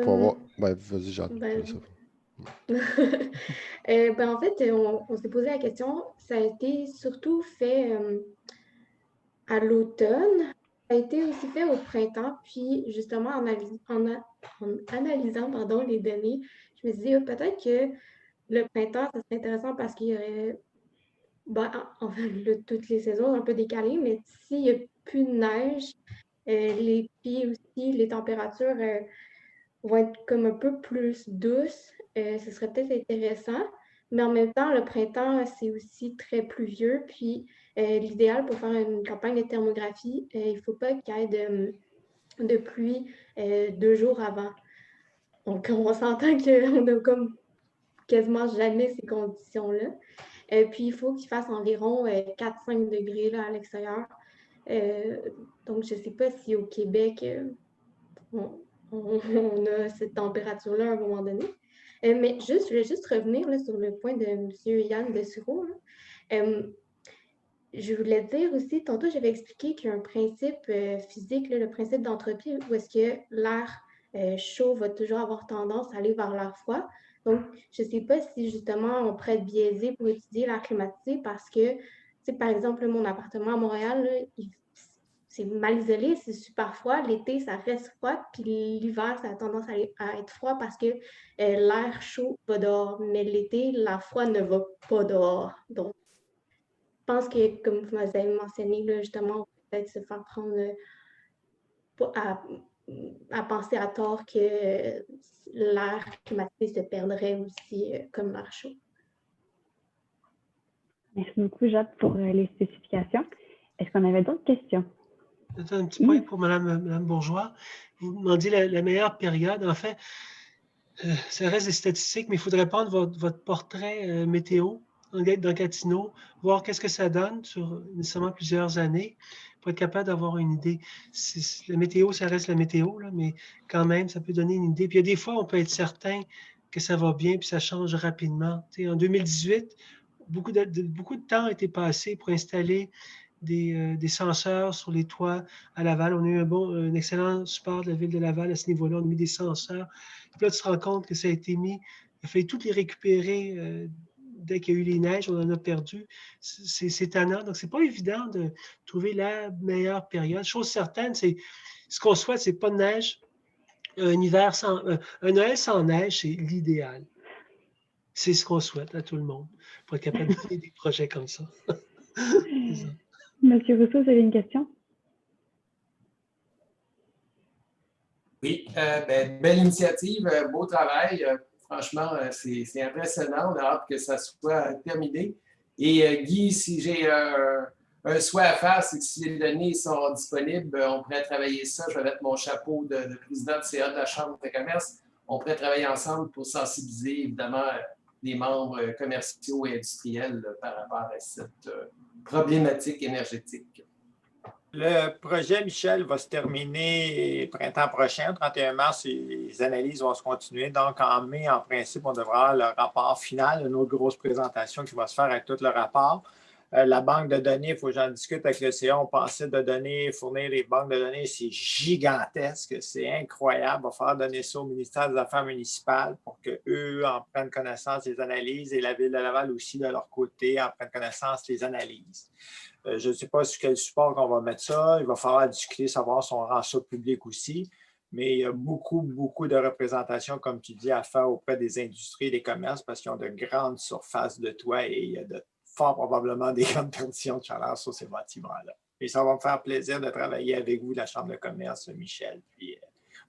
Pour avoir... vas-y, Jean. En fait, on s'est posé la question, ça a été surtout fait à l'automne, ça a été aussi fait au printemps, puis justement en analysant les données, je me suis dit peut-être que le printemps, ça serait intéressant parce qu'il y aurait, toutes les saisons un peu décalées, mais s'il n'y a plus de neige, puis aussi les températures vont être comme un peu plus douces, ce serait peut-être intéressant. Mais en même temps, le printemps, c'est aussi très pluvieux. Puis l'idéal pour faire une campagne de thermographie, il ne faut pas qu'il y ait de pluie 2 jours avant. Donc, on s'entend qu'on n'a comme quasiment jamais ces conditions-là. Puis, il faut qu'il fasse environ 4-5 degrés là, à l'extérieur. Donc, je ne sais pas si au Québec, on a cette température-là à un moment donné. Mais je voulais juste revenir là, sur le point de M. Yann Dessureau. Je voulais dire aussi, tantôt, j'avais expliqué qu'il y a un principe physique, là, le principe d'entropie, où est-ce que l'air chaud va toujours avoir tendance à aller vers l'air froid. Donc, je ne sais pas si, justement, on pourrait être biaisé pour étudier l'air climatisé parce que, par exemple, mon appartement à Montréal, là, c'est mal isolé, c'est super froid. L'été, ça reste froid, puis l'hiver, ça a tendance à être froid parce que l'air chaud va dehors. Mais l'été, l'air froid ne va pas dehors. Donc, je pense que, comme vous m'avez mentionné, là, justement, on peut peut-être se faire prendre à penser à tort que l'air climatisé se perdrait aussi comme l'air chaud. Merci beaucoup, Jade, pour les spécifications. Est-ce qu'on avait d'autres questions? Un petit point pour Mme Bourgeois. Vous me demandiez la meilleure période. En fait, ça reste des statistiques, mais il faudrait prendre votre portrait météo dans Gatineau, voir qu'est-ce que ça donne sur nécessairement plusieurs années pour être capable d'avoir une idée. La météo, ça reste la météo, là, mais quand même, ça peut donner une idée. Puis il y a des fois, on peut être certain que ça va bien, puis ça change rapidement. Tu sais, en 2018, beaucoup de temps a été passé pour installer des senseurs sur les toits à Laval. On a eu un excellent support de la Ville de Laval à ce niveau-là. On a mis des senseurs. Puis là, tu te rends compte que ça a été mis. Il a fallu toutes les récupérer dès qu'il y a eu les neiges. On en a perdu. C'est tannant. Donc, ce n'est pas évident de trouver la meilleure période. Chose certaine, c'est ce qu'on souhaite, ce n'est pas de neige. Un Noël sans neige, c'est l'idéal. C'est ce qu'on souhaite à tout le monde pour être capable de donner des projets comme ça. Monsieur Rousseau, vous avez une question? Oui, belle initiative, beau travail. Franchement, c'est impressionnant. On a hâte que ça soit terminé. Et Guy, si j'ai un souhait à faire, c'est que si les données sont disponibles, on pourrait travailler ça. Je vais mettre mon chapeau de président de CA de la Chambre de commerce. On pourrait travailler ensemble pour sensibiliser, évidemment, les membres commerciaux et industriels par rapport à cette problématique énergétique. Le projet, Michel, va se terminer printemps prochain, 31 mars, les analyses vont se continuer. Donc, en mai, en principe, on devra avoir le rapport final, une autre grosse présentation qui va se faire avec tout le rapport. La banque de données, il faut que j'en discute avec le CA. On pensait de données, fournir les banques de données, c'est gigantesque, c'est incroyable. Il va falloir donner ça au ministère des Affaires municipales pour qu'eux en prennent connaissance des analyses et la Ville de Laval aussi, de leur côté, en prenne connaissance des analyses. Je ne sais pas sur quel support qu'on va mettre ça. Il va falloir discuter, savoir si on rend ça public aussi. Mais il y a beaucoup de représentations, comme tu dis, à faire auprès des industries et des commerces parce qu'ils ont de grandes surfaces de toit et il y a fort probablement des grandes perditions de chaleur sur ces bâtiments-là. Et ça va me faire plaisir de travailler avec vous, la Chambre de commerce, Michel. Puis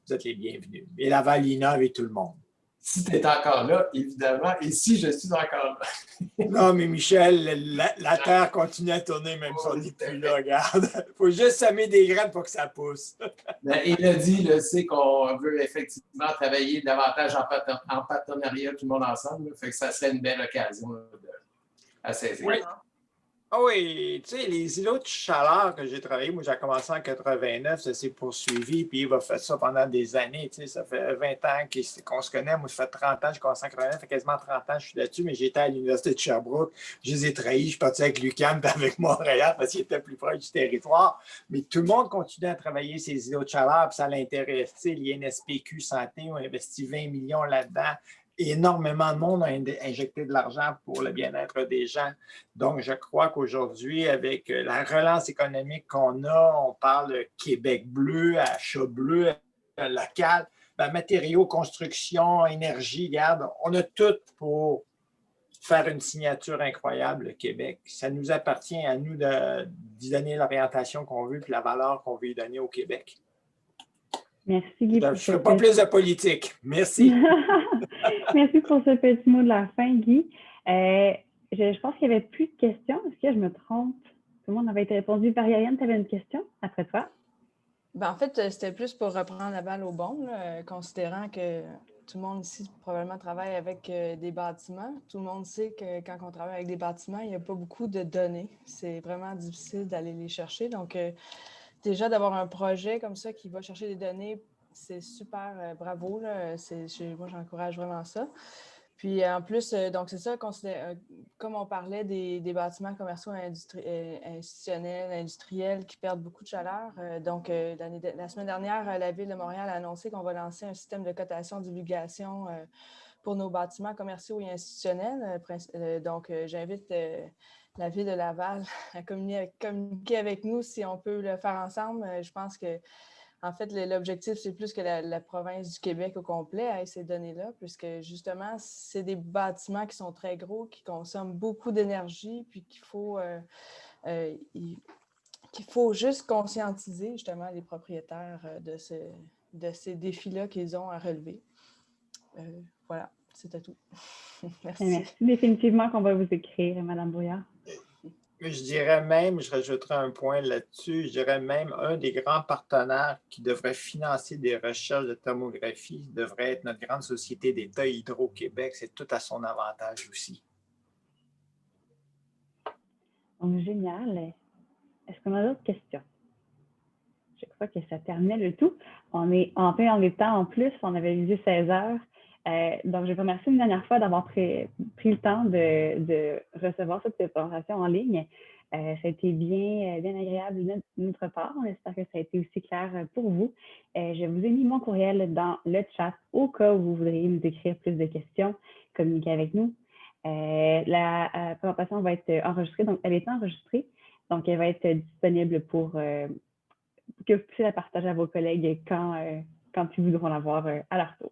vous êtes les bienvenus. Et Laval, Innov et tout le monde. Si tu es encore là, évidemment, et si je suis encore là. Non, mais Michel, la Terre continue à tourner, même si on n'est plus là, regarde. Il faut juste semer des graines pour que ça pousse. Élodie sait qu'on veut effectivement travailler davantage en partenariat, tout le monde ensemble. Fait que ça serait une belle occasion à saisir. Oui. Ah oui, tu sais, les îlots de chaleur que j'ai travaillé, moi j'ai commencé en 89, ça s'est poursuivi, puis il va faire ça pendant des années, tu sais, ça fait 20 ans qu'on se connaît, moi ça fait 30 ans, j'ai commencé en 89, ça fait quasiment 30 ans que je suis là-dessus, mais j'étais à l'Université de Sherbrooke, je les ai trahis, je suis parti avec l'UQAM et avec Montréal parce qu'ils étaient plus proches du territoire, mais tout le monde continue à travailler ces îlots de chaleur, puis ça l'intéresse, tu sais, l'INSPQ Santé ont investi 20 millions là-dedans. Énormément de monde a injecté de l'argent pour le bien-être des gens. Donc, je crois qu'aujourd'hui, avec la relance économique qu'on a, on parle de Québec bleu, achat bleu, local, matériaux, construction, énergie, regarde, on a tout pour faire une signature incroyable, le Québec. Ça nous appartient à nous d'y donner l'orientation qu'on veut et la valeur qu'on veut y donner au Québec. Merci, Guy. Je ne ferai pas plus de politique. Merci. Merci pour ce petit mot de la fin, Guy. Je pense qu'il n'y avait plus de questions. Est-ce que je me trompe? Tout le monde avait été répondu. Marie-Ariane, tu avais une question après toi? Ben, en fait, c'était plus pour reprendre la balle au bon, là, considérant que tout le monde ici probablement travaille avec des bâtiments. Tout le monde sait que quand on travaille avec des bâtiments, il n'y a pas beaucoup de données. C'est vraiment difficile d'aller les chercher. Donc, déjà, d'avoir un projet comme ça qui va chercher des données, c'est super, bravo. Là. Moi, j'encourage vraiment ça. Puis en plus, donc c'est ça, comme on parlait des bâtiments commerciaux institutionnels, industriels qui perdent beaucoup de chaleur. Donc, la semaine dernière, la Ville de Montréal a annoncé qu'on va lancer un système de cotation divulgation pour nos bâtiments commerciaux et institutionnels. Donc, j'invite la Ville de Laval à communiquer avec nous si on peut le faire ensemble. Je pense que en fait, l'objectif, c'est plus que la province du Québec au complet ait ces données-là, puisque justement, c'est des bâtiments qui sont très gros, qui consomment beaucoup d'énergie, puis qu'il faut juste conscientiser justement les propriétaires de ces défis-là qu'ils ont à relever. Voilà, c'était tout. Merci. Merci. Définitivement qu'on va vous écrire, Mme Brouillard. Je dirais même, je rajouterai un point là-dessus, je dirais même un des grands partenaires qui devrait financer des recherches de thermographie devrait être notre grande société d'État Hydro-Québec. C'est tout à son avantage aussi. Donc, génial. Est-ce qu'on a d'autres questions? Je crois que ça terminait le tout. On est en temps en plus, on avait visé 16 heures. Donc, je vous remercie une dernière fois d'avoir pris le temps de recevoir cette présentation en ligne. Ça a été bien agréable de notre part. On espère que ça a été aussi clair pour vous. Je vous ai mis mon courriel dans le chat au cas où vous voudriez nous écrire plus de questions, communiquer avec nous. La présentation va être enregistrée, donc elle est enregistrée. Donc, elle va être disponible pour que vous puissiez la partager à vos collègues quand ils voudront la voir à leur tour.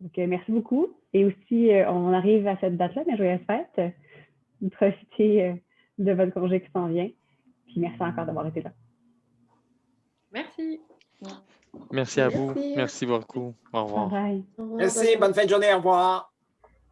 Donc, merci beaucoup. Et aussi, on arrive à cette date-là, mais joyeuse fête. Profitez de votre congé qui s'en vient. Puis merci encore d'avoir été là. Merci. Merci à vous. Merci beaucoup. Au revoir. Bye. Merci. Bonne fin de journée. Au revoir.